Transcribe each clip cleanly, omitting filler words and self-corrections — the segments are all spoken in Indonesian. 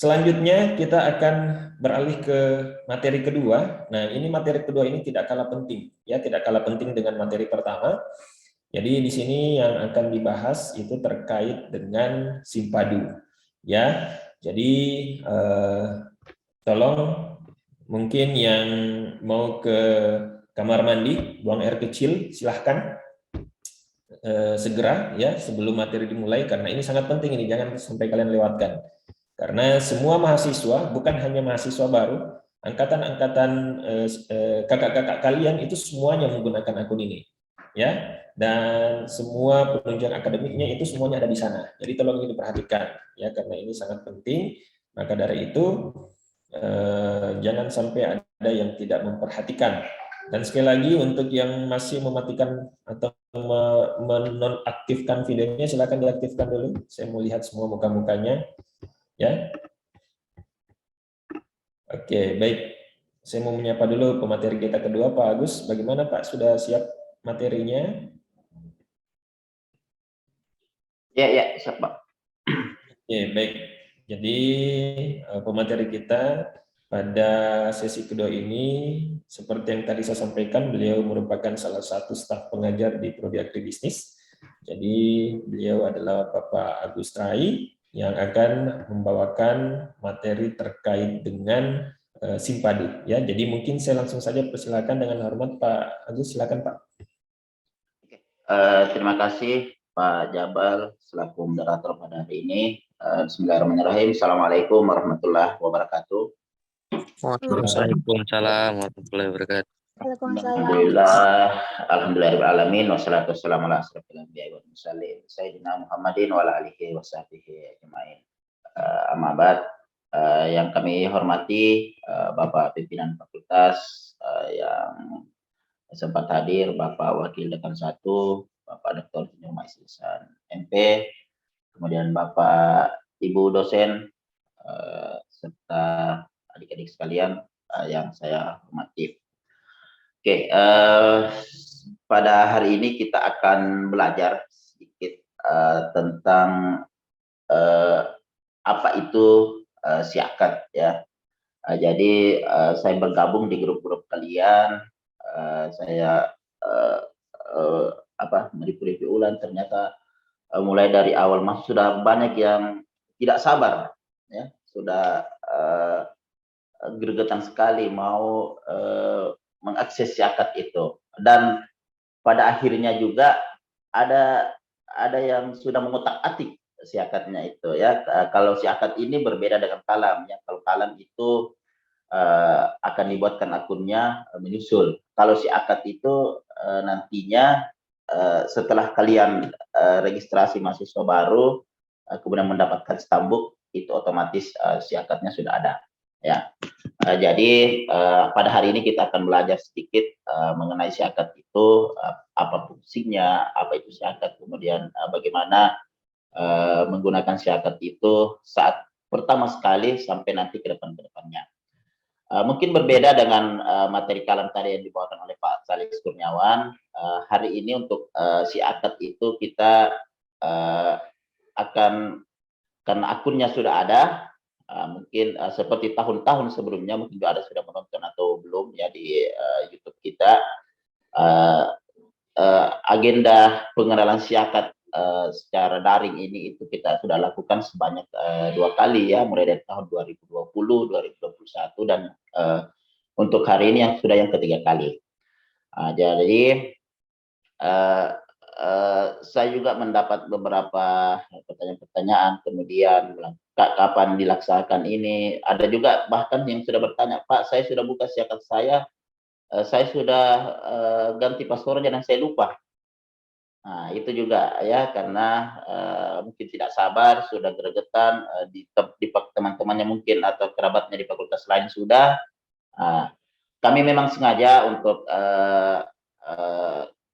Selanjutnya kita akan beralih ke materi kedua. Nah, ini materi kedua ini tidak kalah penting, ya, tidak kalah penting dengan materi pertama. Jadi di sini yang akan dibahas itu terkait dengan simpadu, ya. Jadi tolong mungkin yang mau ke kamar mandi, buang air kecil, silahkan segera ya sebelum materi dimulai karena ini sangat penting ini jangan sampai kalian lewatkan. Karena semua mahasiswa, bukan hanya mahasiswa baru, angkatan-angkatan kakak-kakak kalian itu semuanya menggunakan akun ini, ya. Dan semua penunjang akademiknya itu semuanya ada di sana. Jadi tolong ini diperhatikan, ya, karena ini sangat penting. Maka dari itu jangan sampai ada yang tidak memperhatikan. Dan sekali lagi untuk yang masih mematikan atau menonaktifkan videonya, silakan diaktifkan dulu. Saya mau lihat semua muka-mukanya. Ya, oke, baik. Saya mau menyapa dulu pemateri kita kedua, Pak Agus. Bagaimana Pak, sudah siap materinya? Ya, siap Pak. Oke, baik. Jadi pemateri kita pada sesi kedua ini, seperti yang tadi saya sampaikan, beliau merupakan salah satu staf pengajar di Prodi Agribisnis. Jadi beliau adalah Bapak Agus Rai, yang akan membawakan materi terkait dengan simpadu, ya. Jadi mungkin saya langsung saja persilakan dengan hormat Pak Agus, silakan Pak. Terima kasih Pak Jabal selaku moderator pada hari ini. Bismillahirrahmanirrahim. Assalamualaikum warahmatullahi wabarakatuh. Waalaikumsalam warahmatullahi wabarakatuh. Alhamdulillahirrahmanirrahim. Wassalatu wassalamu ala asrofil anbiya'i wal mursalin sayyidina Muhammadin wa ala alihi wa sahbihi ajma'in. Amma ba'd. Yang kami hormati Bapak Pimpinan Fakultas yang sempat hadir, Bapak Wakil Dekan 1, Bapak Dr. Maiz Ihsan MP, kemudian Bapak Ibu dosen serta adik-adik sekalian yang saya hormati. Oke, pada hari ini kita akan belajar sedikit tentang apa itu syakat, ya. Jadi saya bergabung di grup-grup kalian, saya mereview ulang, ternyata mulai dari awal masuk sudah banyak yang tidak sabar, ya, sudah gregetan sekali mau mengakses syakat itu, dan pada akhirnya juga ada yang sudah mengotak-atik syakatnya itu, ya. Kalau syakat ini berbeda dengan kalam, ya. Kalau kalam itu akan dibuatkan akunnya menyusul. Kalau syakat itu nantinya setelah kalian registrasi mahasiswa baru kemudian mendapatkan stambuk, itu otomatis syakatnya sudah ada, ya. Jadi pada hari ini kita akan belajar sedikit mengenai syakat itu, apa fungsinya, apa itu syakat, kemudian bagaimana menggunakan syakat itu saat pertama sekali sampai nanti ke depannya. Mungkin berbeda dengan materi kalam tadi yang dibawakan oleh Pak Salis Kurniawan. Hari ini untuk syakat itu kita akan, karena akunnya sudah ada, mungkin seperti tahun-tahun sebelumnya, mungkin ada sudah menonton atau belum, ya, di YouTube kita. Agenda pengenalan syakat secara daring ini itu kita sudah lakukan sebanyak 2 kali, ya, mulai dari tahun 2020, 2021, dan untuk hari ini yang sudah yang ketiga kali. Jadi saya juga mendapat beberapa pertanyaan-pertanyaan, kemudian kapan dilaksanakan ini. Ada juga bahkan yang sudah bertanya, Pak, saya sudah buka syakat saya sudah ganti passwordnya dan saya lupa. Nah, itu juga, ya, karena mungkin tidak sabar, sudah gregetan, di teman-temannya mungkin atau kerabatnya di fakultas lain sudah. Kami memang sengaja untuk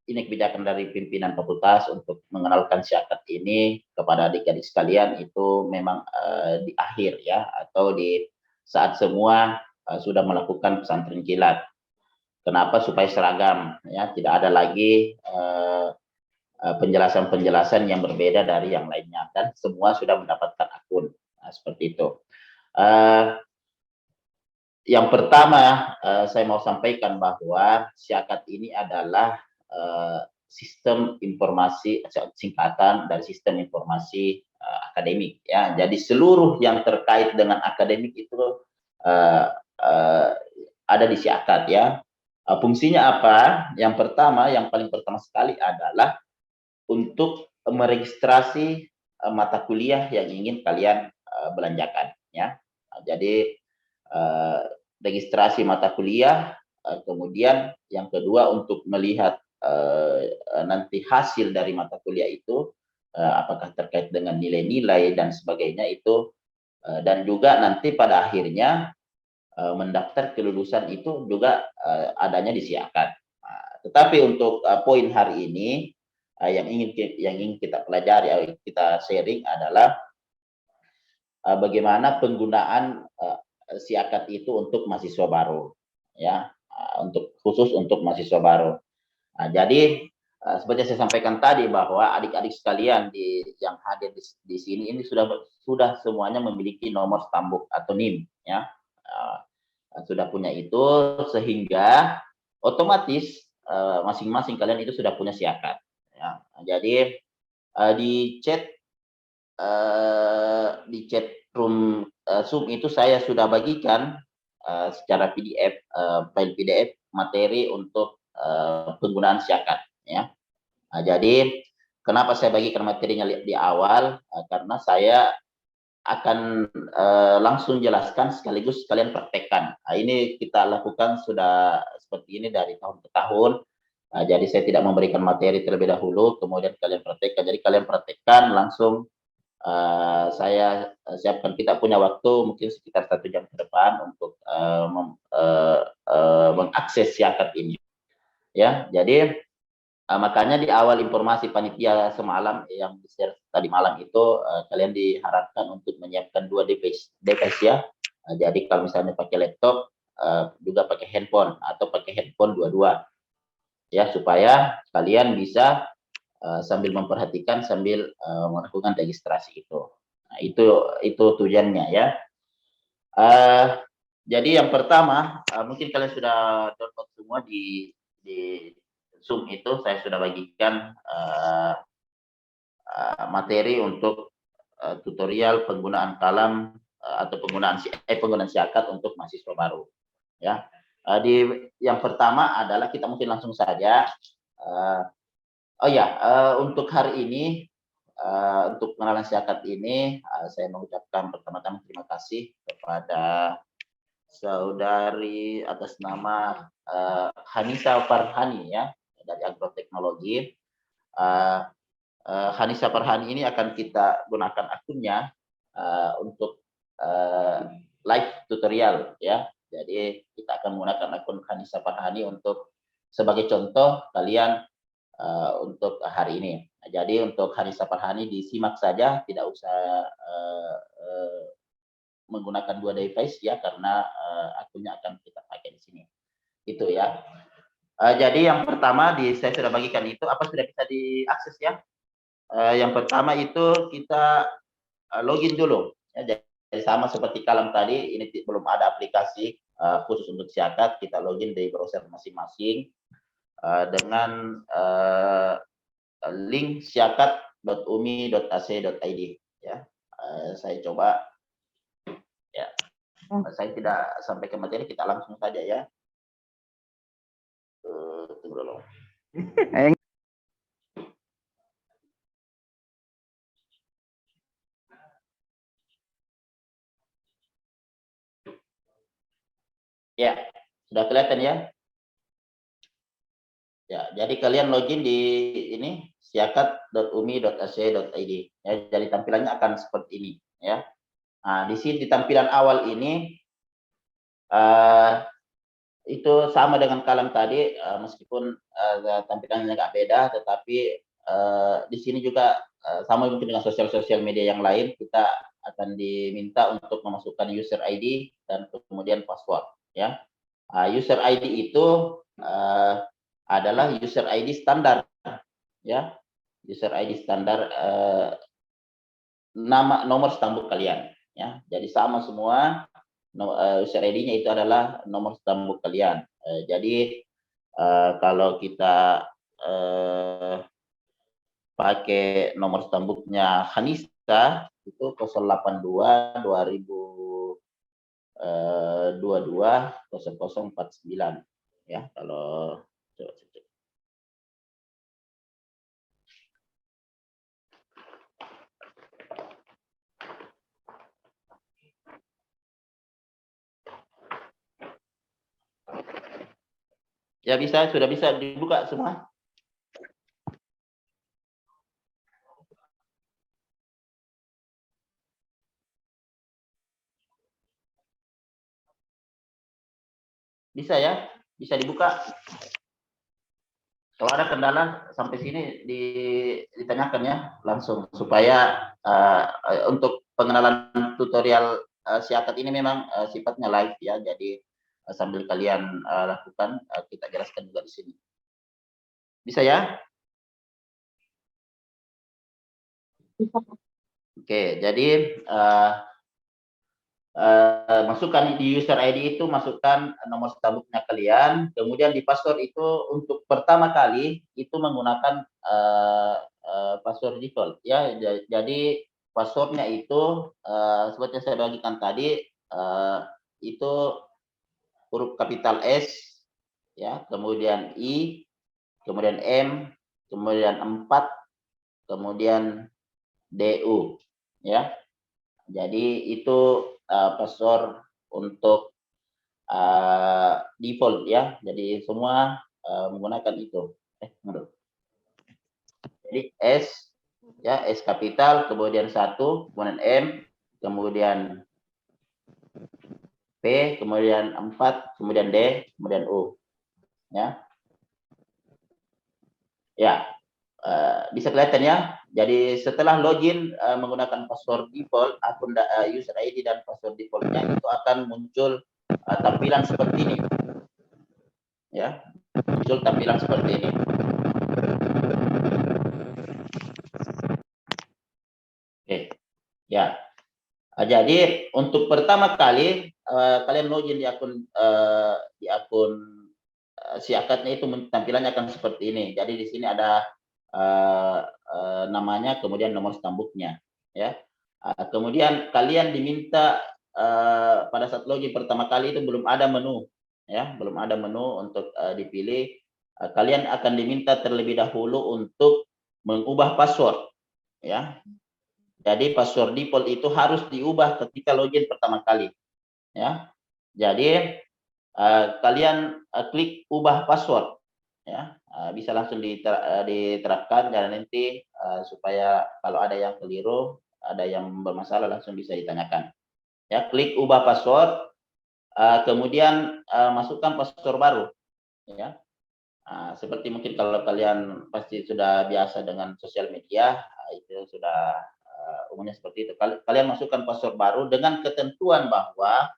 ini kebijakan dari pimpinan fakultas untuk mengenalkan syakat ini kepada adik-adik sekalian itu memang di akhir, ya, atau di saat semua sudah melakukan pesantren kilat. Kenapa? Supaya seragam, ya, tidak ada lagi penjelasan-penjelasan yang berbeda dari yang lainnya, dan semua sudah mendapatkan akun. Nah, seperti itu. Eh, yang pertama, saya mau sampaikan bahwa SIAKAT ini adalah sistem informasi, singkatan dari sistem informasi akademik, ya. Jadi seluruh yang terkait dengan akademik itu uh, uh, ada di SIAKAT, ya. Fungsinya apa? Yang pertama, yang paling pertama sekali adalah untuk meregistrasi mata kuliah yang ingin kalian belanjakan, ya. Jadi registrasi mata kuliah, kemudian yang kedua untuk melihat nanti hasil dari mata kuliah itu, apakah terkait dengan nilai-nilai dan sebagainya itu, dan juga nanti pada akhirnya mendaftar kelulusan itu juga adanya di SIAKAT. Tetapi untuk poin hari ini yang ingin kita pelajari, kita sharing adalah bagaimana penggunaan SIAKAT itu untuk mahasiswa baru, ya, khusus untuk mahasiswa baru. Nah, jadi seperti saya sampaikan tadi bahwa adik-adik sekalian yang hadir di sini ini sudah semuanya memiliki nomor stambuk atau NIM, ya. Sudah punya itu, sehingga otomatis masing-masing kalian itu sudah punya SIAKAT, ya. Jadi di chat room Zoom itu saya sudah bagikan secara PDF, file PDF materi untuk penggunaan SIAKAT, ya. Nah, jadi kenapa saya bagikan materinya di awal? Karena saya akan langsung jelaskan sekaligus kalian praktekkan. Nah, ini kita lakukan sudah seperti ini dari tahun ke tahun. Nah, jadi saya tidak memberikan materi terlebih dahulu, kemudian kalian praktekkan. Jadi kalian praktekkan langsung. Saya siapkan, kita punya waktu mungkin sekitar 1 jam ke depan untuk mengakses SIAKAT ini, ya. Jadi makanya di awal informasi panitia semalam yang di-share tadi malam itu, kalian diharapkan untuk menyiapkan 2 device, ya. Jadi kalau misalnya pakai laptop, juga pakai handphone atau pakai handphone dua-dua, ya, supaya kalian bisa sambil memperhatikan sambil melakukan registrasi itu. Nah, itu tujuannya, ya. Jadi yang pertama, mungkin kalian sudah download semua di Zoom itu, saya sudah bagikan materi untuk tutorial penggunaan kalam atau penggunaan SIAKAT untuk mahasiswa baru, ya. Yang pertama adalah kita mungkin langsung saja. Untuk hari ini, untuk pengenalan SIAKAT ini, saya mengucapkan pertama-tama terima kasih kepada saudari atas nama Hanisa Farhani, ya, dari Agroteknologi. Hanisa Farhani ini akan kita gunakan akunnya untuk live tutorial, ya. Jadi kita akan menggunakan akun Hanisa Farhani untuk sebagai contoh kalian untuk hari ini. Nah, jadi untuk Hanisa Farhani disimak saja, tidak usah menggunakan 2 device, ya, karena akunnya akan kita pakai di sini. Itu, ya. Jadi yang pertama saya sudah bagikan itu, apa sudah bisa diakses, ya. Yang pertama itu kita login dulu, ya. Jadi sama seperti kalam tadi, ini belum ada aplikasi khusus untuk SIAKAT, kita login di browser masing-masing dengan link siakat.umi.ac.id, ya. Saya coba, ya. Saya tidak sampai ke materi, kita langsung saja, ya. Tunggu dulu. Ya, sudah kelihatan, ya. Ya, jadi kalian login di ini siakat.umi.ac.id, ya. Jadi tampilannya akan seperti ini, ya. Nah, di sini di tampilan awal ini itu sama dengan kalam tadi, meskipun tampilannya agak beda, tetapi di sini juga sama mungkin dengan sosial media yang lain, kita akan diminta untuk memasukkan user ID dan kemudian password, ya. User ID itu adalah user ID standar, ya. User ID standar nomor stambuk kalian, ya. Jadi sama semua. User ID-nya itu adalah nomor stambuk kalian. Jadi kalau kita pakai nomor stambuknya Hanisa itu 082 2022 0049 ya. Kalau ya bisa, sudah bisa dibuka semua. Bisa ya, bisa dibuka. Kalau ada kendala sampai sini ditanyakan ya langsung, supaya untuk pengenalan tutorial Siakat ini memang sifatnya live ya. Jadi sambil kalian lakukan, kita jelaskan juga di sini. Bisa ya? Oke, jadi masukkan di user ID itu, masukkan nomor stambuknya kalian, kemudian di password itu untuk pertama kali itu menggunakan password default ya. Jadi passwordnya itu seperti yang saya bagikan tadi, itu huruf kapital S ya, kemudian I, kemudian M, kemudian 4, kemudian DU ya. Jadi itu password untuk default ya. Jadi semua menggunakan itu. Jadi S ya, S kapital, kemudian 1, kemudian M, kemudian P, kemudian 4, kemudian D, kemudian U. Ya. Ya. Bisa kelihatan ya. Jadi setelah login menggunakan password default, akun user ID dan password defaultnya itu akan muncul tampilan seperti ini. Ya, muncul tampilan seperti ini. Oke, ya. Jadi untuk pertama kali kalian login di akun Siakatnya itu tampilannya akan seperti ini. Jadi di sini ada namanya, kemudian nomor stambuknya, ya. Kemudian kalian diminta pada saat login pertama kali itu belum ada menu, ya, belum ada menu untuk dipilih. Kalian akan diminta terlebih dahulu untuk mengubah password, ya. Jadi password default itu harus diubah ketika login pertama kali, ya. Jadi kalian klik ubah password, ya. Bisa langsung diterapkan, dan nanti supaya kalau ada yang keliru, ada yang bermasalah, langsung bisa ditanyakan. Ya, klik ubah password, kemudian masukkan password baru, ya. Seperti mungkin kalau kalian pasti sudah biasa dengan sosial media, itu sudah umumnya seperti itu. Kalian masukkan password baru dengan ketentuan bahwa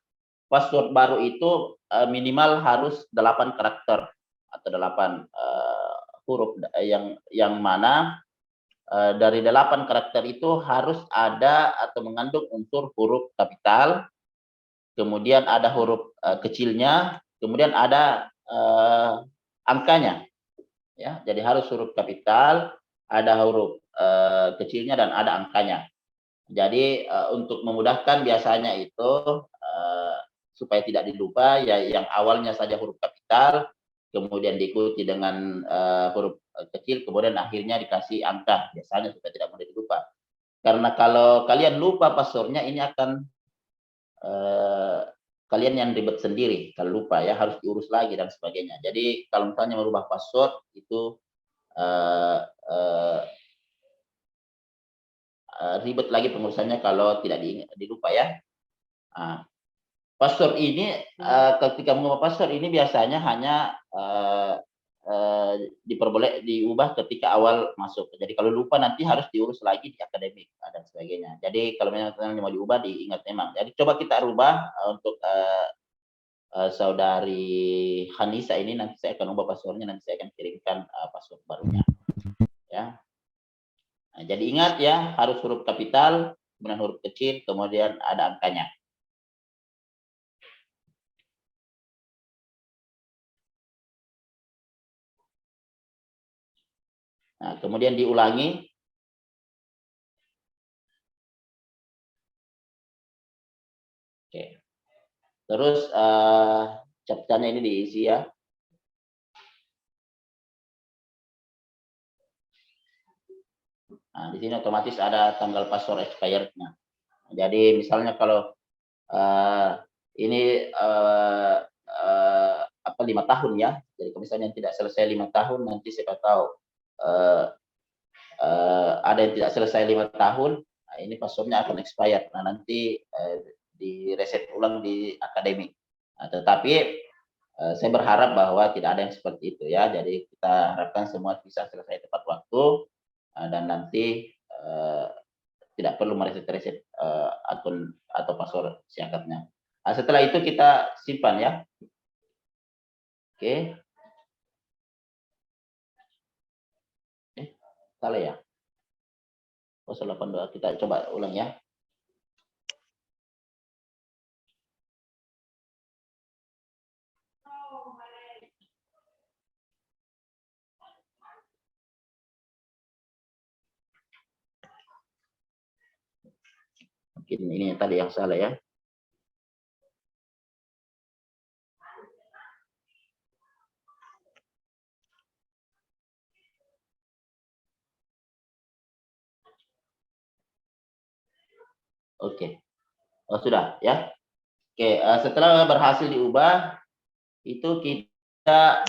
password baru itu minimal harus 8 karakter atau 8 huruf, yang mana dari 8 karakter itu harus ada atau mengandung unsur huruf kapital, kemudian ada huruf kecilnya, kemudian ada angkanya, ya. Jadi harus huruf kapital, ada huruf kecilnya, dan ada angkanya. Jadi untuk memudahkan biasanya itu supaya tidak dilupa ya, yang awalnya saja huruf kapital, kemudian diikuti dengan huruf kecil, kemudian akhirnya dikasih angka, biasanya supaya tidak mudah dilupa. Karena kalau kalian lupa passwordnya, ini akan kalian yang ribet sendiri kalau lupa, ya, harus diurus lagi dan sebagainya. Jadi kalau misalnya merubah password itu ribet lagi pengurusannya kalau tidak dilupa, ya. Password ini ketika mengubah password ini biasanya hanya diubah ketika awal masuk. Jadi kalau lupa nanti harus diurus lagi di akademik dan sebagainya. Jadi kalau memang mau diubah, diingat memang. Jadi coba kita rubah untuk saudari Hanisa ini. Nanti saya akan ubah passwordnya, nanti saya akan kirimkan password barunya, ya. Nah, jadi ingat ya, harus huruf kapital, kemudian huruf kecil, kemudian ada angkanya. Nah, kemudian diulangi. Oke. Terus captchanya ini diisi ya. Nah, di sini otomatis ada tanggal password expired-nya. Jadi misalnya kalau ini 5 tahun ya. Jadi kalau misalnya tidak selesai 5 tahun, nanti siapa tahu ada yang tidak selesai 5 tahun, nah ini passwordnya akan expired. Nah nanti di reset ulang di akademik. Nah, tetapi saya berharap bahwa tidak ada yang seperti itu ya. Jadi kita harapkan semua bisa selesai tepat waktu dan nanti tidak perlu mereset akun atau password si akadnya. Nah, setelah itu kita simpan ya. Oke. Salah ya. 082 kita coba ulang ya. Mungkin ini tadi yang salah ya. Oke. Oh, sudah ya. Oke, setelah berhasil diubah itu kita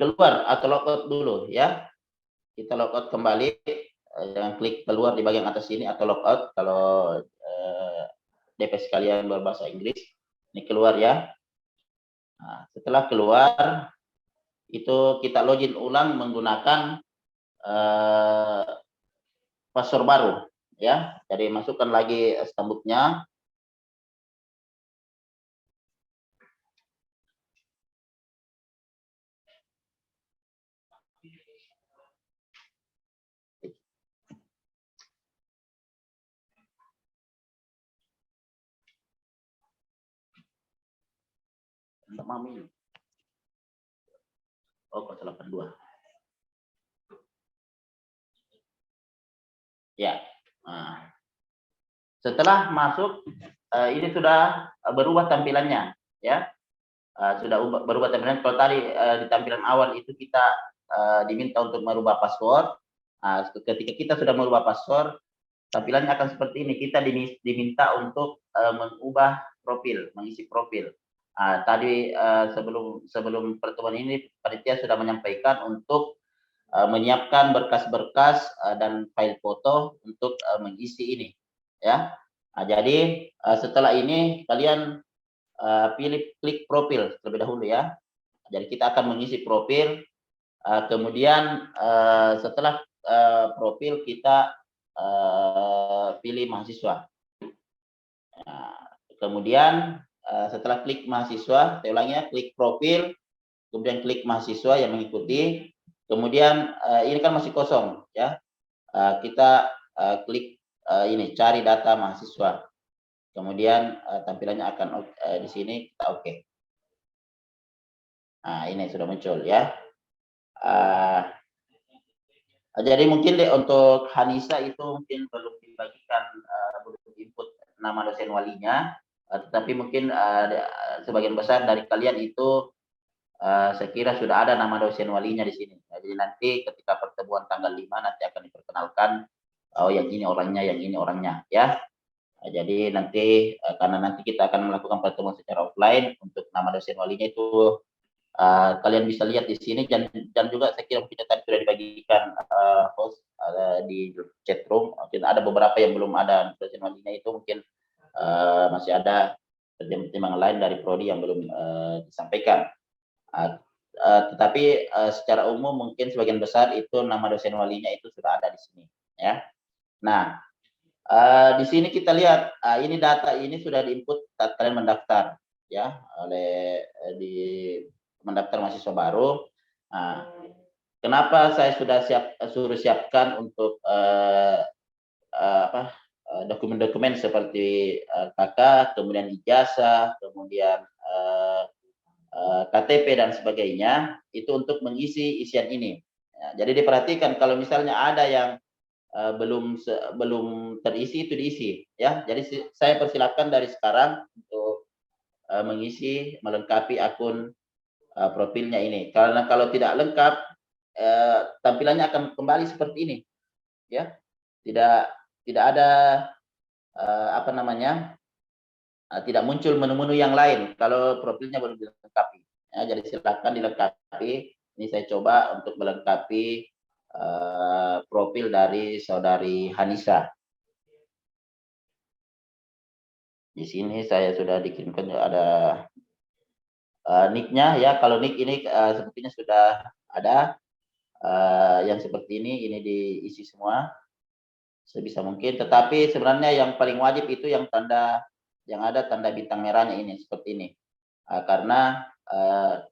keluar atau logout dulu ya. Kita logout kembali, jangan klik keluar di bagian atas ini atau logout kalau DP sekalian berbahasa Inggris. Ini keluar ya. Nah, setelah keluar itu kita login ulang menggunakan password baru ya. Jadi masukkan lagi stambuknya. Untuk mami. Oh, 082. Ya. Nah, setelah masuk ini sudah berubah tampilannya ya. Sudah berubah tampilan. Kalau tadi di tampilan awal itu kita diminta untuk merubah password. Ketika kita sudah merubah password, tampilannya akan seperti ini. Kita diminta untuk mengubah profil, mengisi profil. Tadi sebelum pertemuan ini panitia sudah menyampaikan untuk menyiapkan berkas-berkas dan file foto untuk mengisi ini ya. Jadi setelah ini kalian pilih klik profil terlebih dahulu ya. Jadi kita akan mengisi profil, kemudian setelah profil kita pilih mahasiswa. Kemudian setelah klik mahasiswa, saya ulangi ya, klik profil, kemudian klik mahasiswa yang mengikuti, kemudian ini kan masih kosong ya, kita klik ini cari data mahasiswa, kemudian tampilannya akan di sini kita oke. Nah ini sudah muncul ya. Jadi mungkin untuk Hanisa itu mungkin belum dibagikan belum input nama dosen walinya, tetapi mungkin sebagian besar dari kalian itu saya kira sudah ada nama dosen walinya di sini. Jadi nanti ketika pertemuan tanggal 5 nanti akan diperkenalkan, oh yang ini orangnya, yang ini orangnya ya. Jadi nanti karena nanti kita akan melakukan pertemuan secara offline, untuk nama dosen walinya itu kalian bisa lihat di sini, dan juga saya kira mungkin tadi sudah dibagikan host di chat room. Mungkin ada beberapa yang belum ada dosen walinya, itu mungkin masih ada pertimbangan lain dari prodi yang belum disampaikan. Tetapi secara umum mungkin sebagian besar itu nama dosen walinya itu sudah ada di sini ya. Nah di sini kita lihat ini data ini sudah diinput saat kalian mendaftar ya, oleh di mendaftar mahasiswa baru. Kenapa saya sudah suruh siapkan untuk dokumen-dokumen seperti KK, kemudian ijazah, kemudian KTP dan sebagainya, itu untuk mengisi isian ini. Ya, jadi diperhatikan kalau misalnya ada yang belum terisi, itu diisi, ya. Jadi saya persilakan dari sekarang untuk melengkapi akun profilnya ini. Karena kalau tidak lengkap, tampilannya akan kembali seperti ini, ya. Tidak ada tidak muncul menu-menu yang lain kalau profilnya belum dilengkapi. Ya, jadi silakan dilengkapi. Ini saya coba untuk melengkapi profil dari saudari Hanisa. Di sini saya sudah dikirimkan ada nick-nya, ya. Kalau nick ini sepertinya sudah ada. Yang seperti ini diisi semua sebisa mungkin. Tetapi sebenarnya yang paling wajib itu yang ada tanda bintang merahnya ini, seperti ini. Karena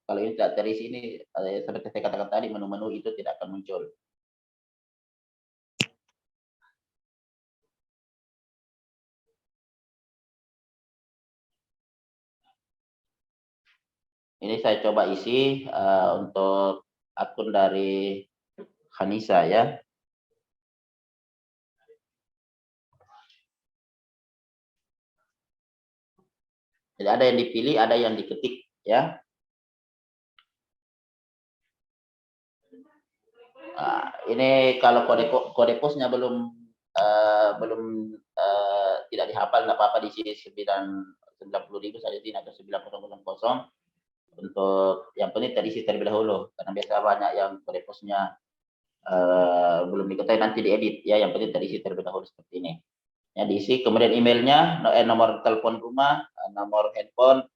kalau ini tidak terisi, ini seperti saya katakan tadi, menu-menu itu tidak akan muncul. Ini saya coba isi untuk akun dari Hanisa, ya. Jadi ada yang dipilih, ada yang diketik, ya. Ini kalau kode posnya belum tidak dihafal, nggak apa-apa, diisi 90.000 saja, atau 9000. Untuk yang penting terisi terlebih dahulu, karena biasa banyak yang kode posnya belum diketahui, nanti diedit, ya. Yang penting terisi terlebih dahulu seperti ini, ya. Diisi, kemudian emailnya, nomor telepon rumah, nomor handphone,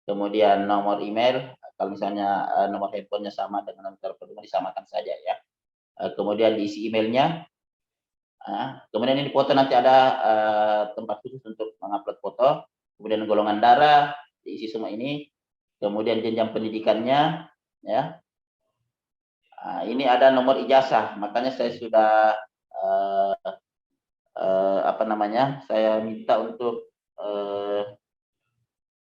kemudian nomor email. Kalau misalnya nomor handphonenya sama dengan nomor telepon rumah, disamakan saja, ya. Kemudian diisi emailnya. Kemudian ini foto, nanti ada tempat khusus untuk mengupload foto. Kemudian golongan darah, diisi semua ini. Kemudian jenjang pendidikannya, ya. Ini ada nomor ijazah, makanya saya sudah saya minta untuk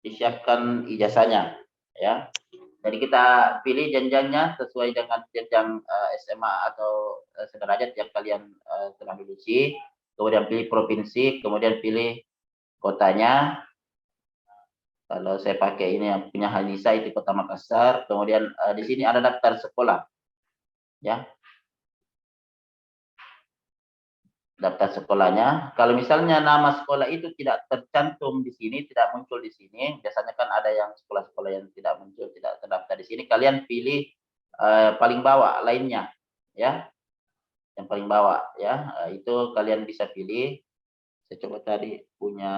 disiapkan ijazahnya, ya. Jadi kita pilih jenjangnya sesuai dengan jenjang SMA atau sederajat yang kalian telah lulusi. Kemudian pilih provinsi, kemudian pilih kotanya. Kalau saya pakai ini yang punya Hanisa, itu Kota Makassar. Kemudian di sini ada daftar sekolah, ya. Daftar sekolahnya. Kalau misalnya nama sekolah itu tidak tercantum di sini, tidak muncul di sini, biasanya kan ada yang sekolah-sekolah yang tidak muncul, tidak terdaftar di sini, kalian pilih paling bawah lainnya, ya. Yang paling bawah, ya. Itu kalian bisa pilih. Saya coba tadi punya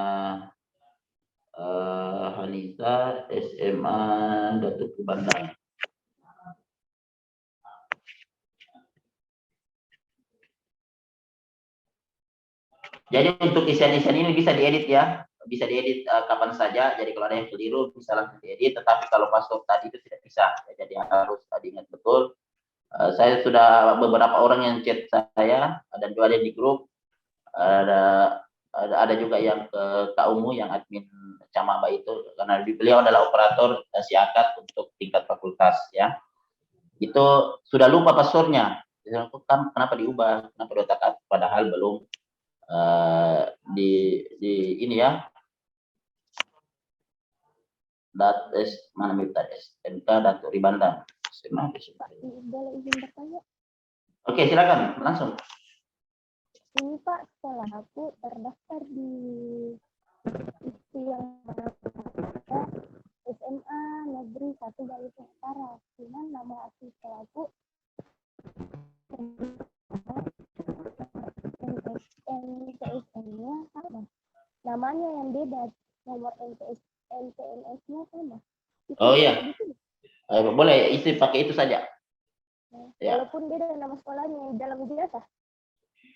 Hanisa SMA Datuk Bandang. Jadi untuk isian-isian ini bisa diedit, ya. Bisa diedit kapan saja. Jadi kalau ada yang keliru bisa langsung diedit. Tetapi kalau password tadi itu tidak bisa, ya. Jadi harus diingat betul. Saya sudah beberapa orang yang chat saya, dan juga ada di grup. Ada juga yang ke Kaumu, yang admin Camaba itu, karena beliau adalah operator siakat untuk tingkat fakultas, ya. Itu sudah lupa passwordnya. Kenapa diubah? Kenapa diotak-atik? Padahal belum di ini, ya. Mana minta SMK Datuk Ribandang. Boleh izin bertanya? Oke, silakan langsung. Ini Pak, sekolah aku terdaftar di yang SMA Negeri 1 Balitung Utara. Cuman nama asli sekolah aku NPSN-nya sama. Namanya yang beda, nomor NPNS-nya sama. Oh iya. Boleh isi pakai itu saja. Ya. Walaupun beda nama sekolahnya yang dalam ijazah.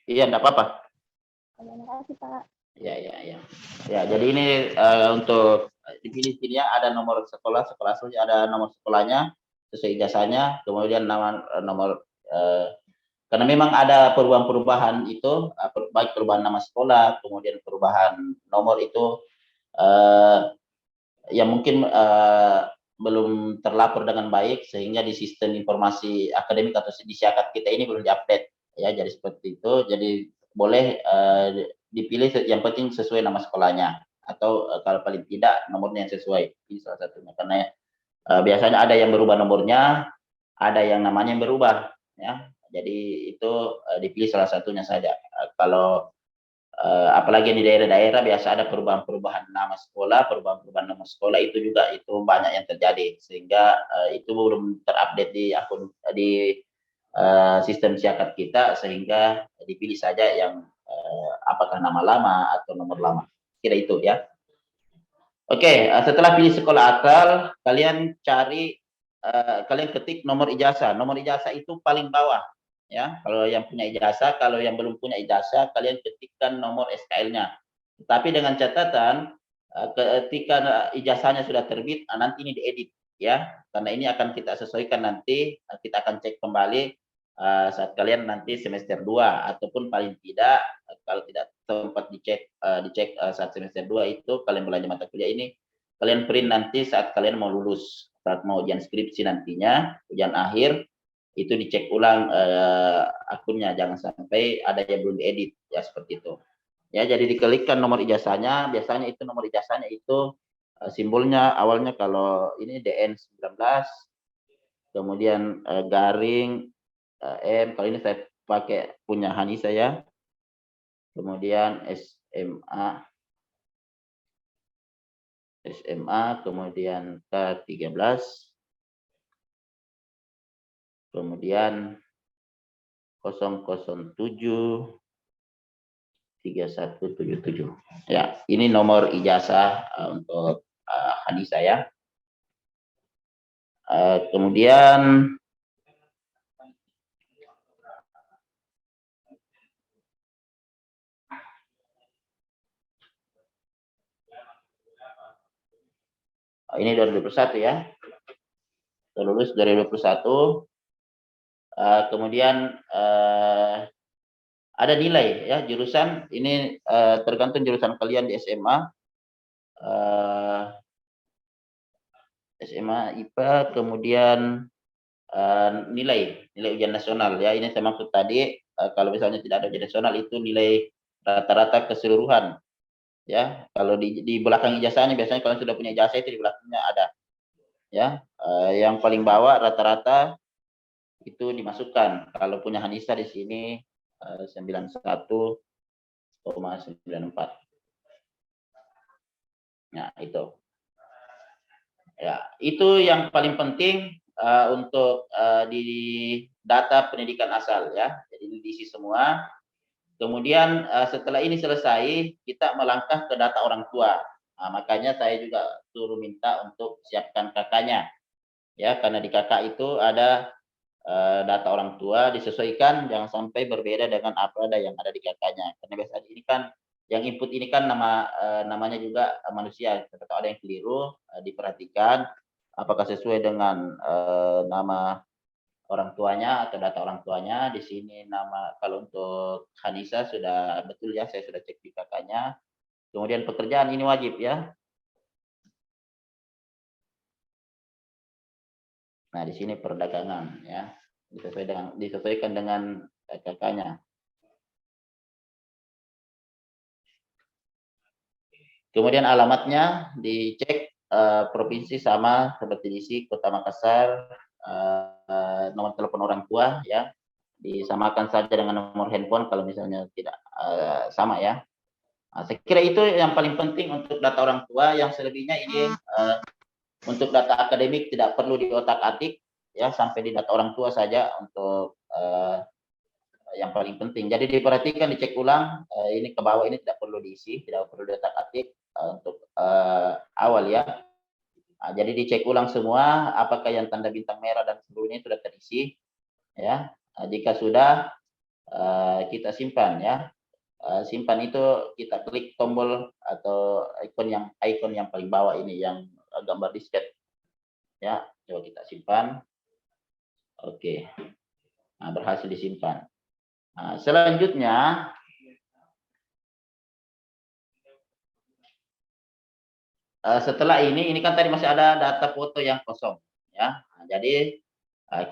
Iya, enggak apa-apa. Terima kasih, Pak. Ya. Ya, jadi ini untuk dipilih sini, ya, ada nomor sekolah asli, ada nomor sekolahnya sesuai ijazahnya, kemudian nomor Karena memang ada perubahan-perubahan itu, baik perubahan nama sekolah, kemudian perubahan nomor itu yang mungkin belum terlapor dengan baik, sehingga di sistem informasi akademik atau di Siakat kita ini belum diupdate, ya. Jadi seperti itu. Jadi boleh dipilih yang penting sesuai nama sekolahnya, atau kalau paling tidak nomornya yang sesuai, ini salah satunya. Karena biasanya ada yang berubah nomornya, ada yang namanya yang berubah, ya. Jadi itu dipilih salah satunya saja. Kalau apalagi di daerah-daerah biasa ada perubahan-perubahan nama sekolah, perubahan-perubahan nama sekolah itu juga itu banyak yang terjadi, sehingga itu belum terupdate di akun di sistem Siakat kita, sehingga dipilih saja yang apakah nama lama atau nomor lama. Kira itu ya. Oke, setelah pilih sekolah asal, kalian cari, kalian ketik nomor ijazah. Nomor ijazah itu paling bawah, ya. Kalau yang punya ijazah, kalau yang belum punya ijazah, kalian ketikkan nomor SKL-nya. Tapi dengan catatan, ketika ijazahnya sudah terbit, nanti ini diedit, ya. Karena ini akan kita sesuaikan nanti, kita akan cek kembali saat kalian nanti semester 2, ataupun paling tidak kalau tidak sempat dicek saat semester 2 itu kalian belajar mata kuliah ini, kalian print nanti saat kalian mau lulus, saat mau ujian skripsi nantinya, ujian akhir, itu dicek ulang akunnya, jangan sampai ada yang belum diedit, ya seperti itu. Ya, jadi diklikkan nomor ijazahnya, biasanya itu nomor ijazahnya itu simbolnya awalnya kalau ini DN19, kemudian garing M, kalau ini saya pakai punya Hani saya, kemudian SMA, kemudian K13, kemudian 007 3177. Ya, ini nomor ijazah untuk Hani saya. Kemudian ini 2021 ya. Lulus 2021. Kemudian ada nilai ya, jurusan ini tergantung jurusan kalian di SMA. SMA IPA, kemudian nilai ujian nasional ya. Ini saya maksud tadi, kalau misalnya tidak ada ujian nasional itu nilai rata-rata keseluruhan ya. Kalau di belakang ijazahnya biasanya kalau sudah punya ijazah itu di belakangnya ada ya. Yang paling bawah rata-rata itu dimasukkan. Kalau punya Hanisa di sini 91,94. Nah, itu. Ya, itu yang paling penting untuk di data pendidikan asal ya. Jadi ini diisi semua. Kemudian setelah ini selesai, kita melangkah ke data orang tua. Nah, makanya saya juga suruh minta untuk siapkan kakaknya. Ya, karena di kakak itu ada data orang tua, disesuaikan, jangan sampai berbeda dengan apa ada yang ada di kakaknya. Karena biasanya ini kan yang input ini kan namanya juga manusia. Kalau ada yang keliru, diperhatikan apakah sesuai dengan nama orang tuanya atau data orang tuanya. Di sini nama, kalau untuk Hanisa sudah betul ya, saya sudah cek di kakaknya. Kemudian pekerjaan ini wajib ya. Nah, di sini perdagangan ya, disesuaikan dengan kakaknya. Kemudian alamatnya dicek provinsi sama seperti di sini, Kota Makassar, nomor telepon orang tua ya, disamakan saja dengan nomor handphone kalau misalnya tidak sama ya. Nah, saya kira itu yang paling penting untuk data orang tua. Yang selebihnya ini untuk data akademik tidak perlu diotak-atik ya, sampai di data orang tua saja untuk yang paling penting. Jadi diperhatikan, dicek ulang, ini ke bawah ini tidak perlu diisi, tidak perlu diotak-atik untuk awal ya. Nah, jadi dicek ulang semua apakah yang tanda bintang merah dan seluruhnya sudah terisi ya. Nah, jika sudah kita simpan ya. Simpan itu kita klik tombol atau ikon yang paling bawah ini yang gambar disket ya. Coba kita simpan. Oke. berhasil disimpan. Selanjutnya setelah ini kan tadi masih ada data foto yang kosong, ya. Jadi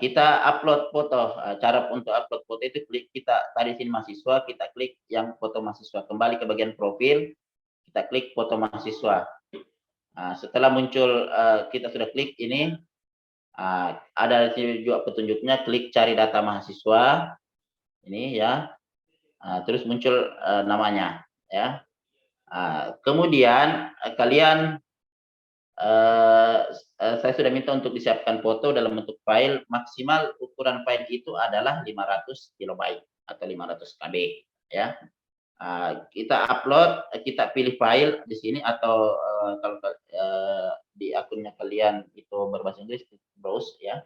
kita upload foto. Cara untuk upload foto itu klik kita tadi sini mahasiswa, kita klik yang foto mahasiswa, kembali ke bagian profil, kita klik foto mahasiswa. Setelah muncul kita sudah klik ini, ada di sini juga petunjuknya, klik cari data mahasiswa ini ya. Terus muncul namanya ya. Kemudian kalian saya sudah minta untuk disiapkan foto dalam bentuk file. Maksimal ukuran file itu adalah 500 KB atau 500 KB ya. Kita upload, kita pilih file di sini, atau kalau di akunnya kalian itu berbahasa Inggris, browse ya.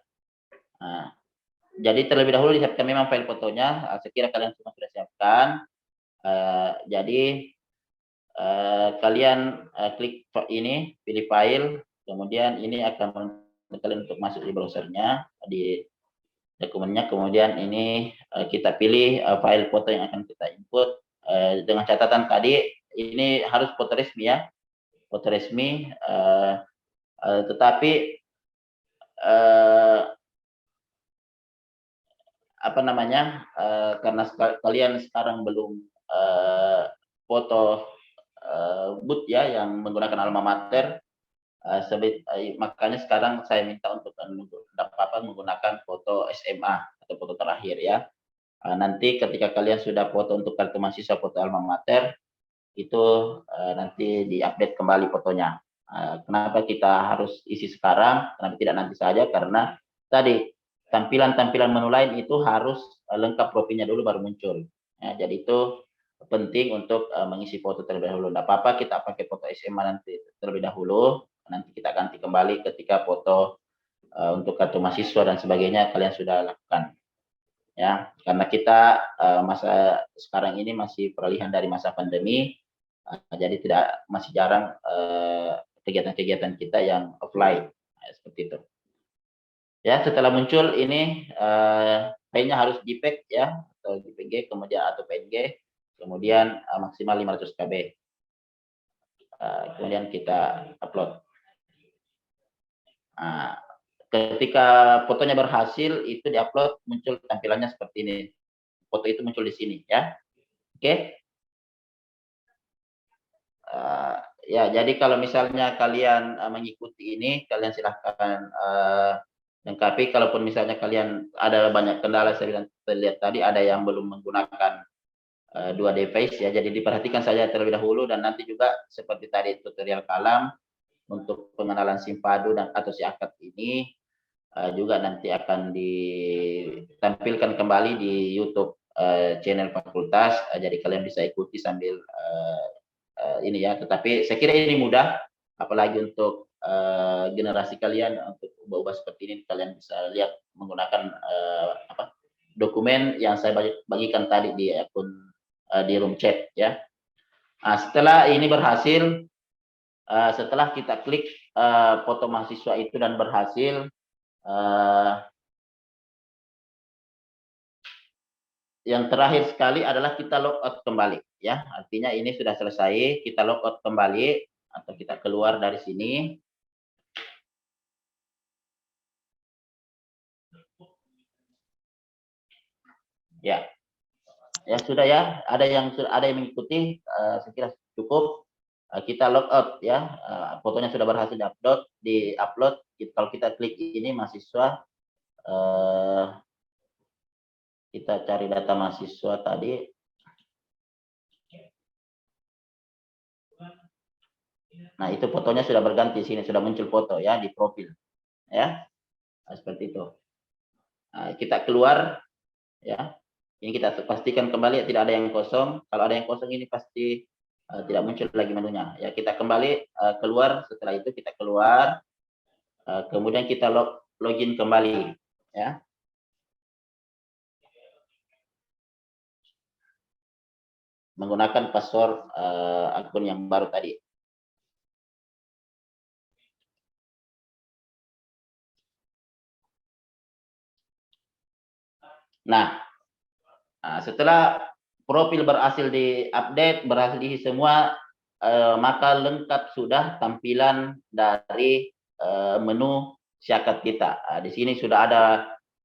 Jadi terlebih dahulu disiapkan memang file fotonya. Saya kira kalian semua sudah siapkan. Jadi kalian klik ini, pilih file, kemudian ini akan kalian untuk masuk di browsernya, di dokumennya, kemudian ini kita pilih file foto yang akan kita input, dengan catatan tadi ini harus foto resmi ya, foto resmi, tetapi apa namanya, karena kalian sekarang belum foto boot ya yang menggunakan alma mater, makanya sekarang saya minta untuk menggunakan foto SMA atau foto terakhir ya. Nanti ketika kalian sudah foto untuk kartu mahasiswa, foto alma mater, itu nanti diupdate kembali fotonya. Kenapa kita harus isi sekarang, kenapa tidak nanti saja? Karena tadi tampilan-tampilan menu lain itu harus lengkap profilnya dulu baru muncul ya. Jadi itu penting untuk mengisi foto terlebih dahulu. Tidak apa-apa kita pakai foto SMA nanti terlebih dahulu, nanti kita ganti kembali ketika foto untuk kartu mahasiswa dan sebagainya kalian sudah lakukan ya. Karena kita masa sekarang ini masih peralihan dari masa pandemi, jadi masih jarang kegiatan-kegiatan kita yang offline seperti itu ya. Setelah muncul ini filenya harus JPEG ya, atau JPG, kemudian atau PNG, kemudian maksimal 500 KB, kemudian kita upload. Ketika fotonya berhasil itu diupload, muncul tampilannya seperti ini, foto itu muncul di sini ya. Oke. Ya, jadi kalau misalnya kalian mengikuti ini, kalian silahkan lengkapi. Kalaupun misalnya kalian ada banyak kendala, saya lihat tadi ada yang belum menggunakan dua device ya, jadi diperhatikan saja terlebih dahulu. Dan nanti juga seperti tadi tutorial kalam untuk pengenalan simpadu dan atau si akad ini juga nanti akan ditampilkan kembali di YouTube channel fakultas, jadi kalian bisa ikuti sambil ini ya. Tetapi saya kira ini mudah, apalagi untuk generasi kalian untuk ubah-ubah seperti ini. Kalian bisa lihat menggunakan dokumen yang saya bagikan tadi di akun di room chat ya. Setelah ini berhasil, setelah kita klik foto mahasiswa itu dan berhasil, yang terakhir sekali adalah kita logout kembali ya. Artinya ini sudah selesai, kita logout kembali atau kita keluar dari sini. Ya. Ya sudah ya, ada yang mengikuti, saya kira cukup. Kita logout ya, fotonya sudah berhasil di-upload. Kalau kita klik ini mahasiswa, kita cari data mahasiswa tadi. Nah, itu fotonya sudah berganti, sini sudah muncul foto ya di profil ya. Seperti itu. Kita keluar ya. Ini kita pastikan kembali tidak ada yang kosong. Kalau ada yang kosong ini pasti tidak muncul lagi menunya ya. Kita kembali keluar. Setelah itu kita keluar, kemudian kita login kembali ya. Menggunakan password akun yang baru tadi. Nah, setelah profil berhasil diupdate, berhasil diisi semua, maka lengkap sudah tampilan dari menu Syakat kita. Di sini sudah ada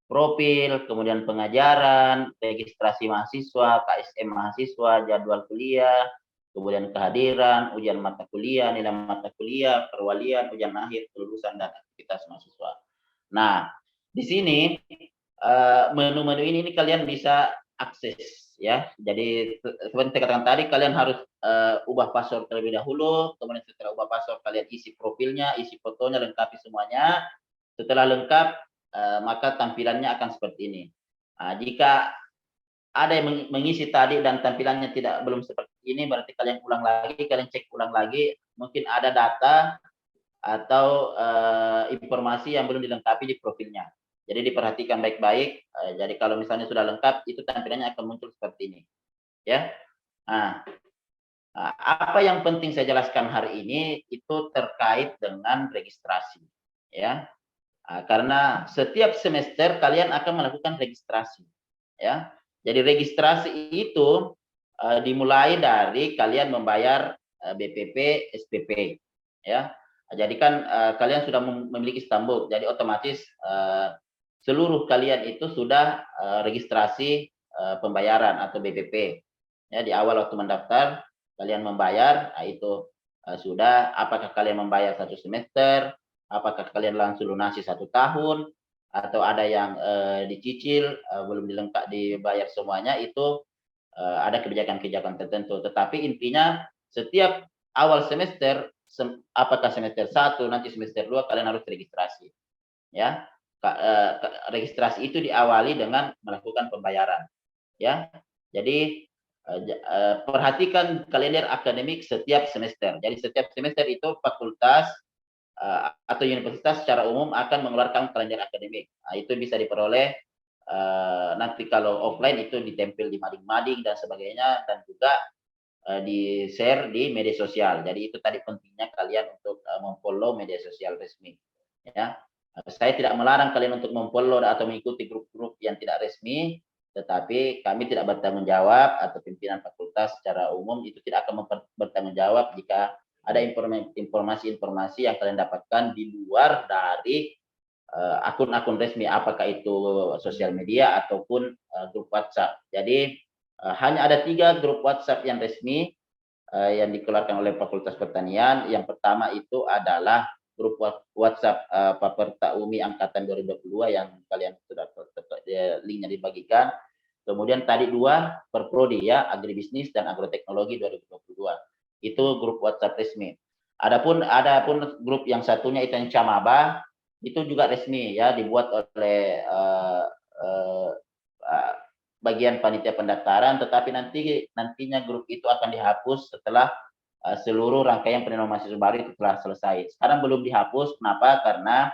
profil, kemudian pengajaran, registrasi mahasiswa, KSM mahasiswa, jadwal kuliah, kemudian kehadiran, ujian mata kuliah, nilai mata kuliah, perwalian, ujian akhir, kelulusan, dan aktivitas mahasiswa. Nah, di sini menu-menu ini kalian bisa akses ya. Jadi seperti saya katakan tadi, kalian harus ubah password terlebih dahulu, kemudian setelah ubah password kalian isi profilnya, isi fotonya, lengkapi semuanya. Setelah lengkap, maka tampilannya akan seperti ini. Jika ada yang mengisi tadi dan tampilannya belum seperti ini, berarti kalian ulang lagi, kalian cek ulang lagi, mungkin ada data atau informasi yang belum dilengkapi di profilnya. Jadi diperhatikan baik-baik. Jadi kalau misalnya sudah lengkap, itu tampilannya akan muncul seperti ini. Ya. Nah, apa yang penting saya jelaskan hari ini itu terkait dengan registrasi. Ya. Karena setiap semester kalian akan melakukan registrasi. Ya. Jadi registrasi itu dimulai dari kalian membayar BPP, SPP. Ya. Jadi kan kalian sudah memiliki stambuk, jadi otomatis seluruh kalian itu sudah registrasi pembayaran atau BPP. Ya, di awal waktu mendaftar kalian membayar, itu sudah. Apakah kalian membayar 1 semester, apakah kalian langsung lunasi 1 tahun, atau ada yang dicicil belum dibayar semuanya, itu ada kebijakan-kebijakan tertentu. Tetapi intinya setiap awal semester, apakah semester 1, nanti semester 2, kalian harus registrasi. Ya. Registrasi itu diawali dengan melakukan pembayaran. Ya. Jadi perhatikan kalender akademik setiap semester. Jadi setiap semester itu fakultas atau universitas secara umum akan mengeluarkan kalender akademik. Itu bisa diperoleh nanti kalau offline itu ditempel di mading-mading dan sebagainya, dan juga di share di media sosial. Jadi itu tadi pentingnya kalian untuk memfollow media sosial resmi. Ya, saya tidak melarang kalian untuk memfollow atau mengikuti grup-grup yang tidak resmi, tetapi kami tidak bertanggung jawab, atau pimpinan fakultas secara umum itu tidak akan bertanggung jawab jika ada informasi-informasi yang kalian dapatkan di luar dari akun-akun resmi, apakah itu sosial media ataupun grup WhatsApp. Jadi hanya ada 3 grup WhatsApp yang resmi yang dikeluarkan oleh Fakultas Pertanian. Yang pertama itu adalah grup WhatsApp Paperta UMI angkatan 2022 yang kalian sudah linknya dibagikan. Kemudian tadi 2 Perprodi ya, agribisnis dan agroteknologi 2022. Itu grup WhatsApp resmi. Adapun grup yang satunya itu yang Camaba, itu juga resmi ya, dibuat oleh bagian panitia pendaftaran, tetapi nantinya grup itu akan dihapus setelah seluruh rangkaian penerimaan mahasiswa baru itu telah selesai. Sekarang belum dihapus, kenapa? Karena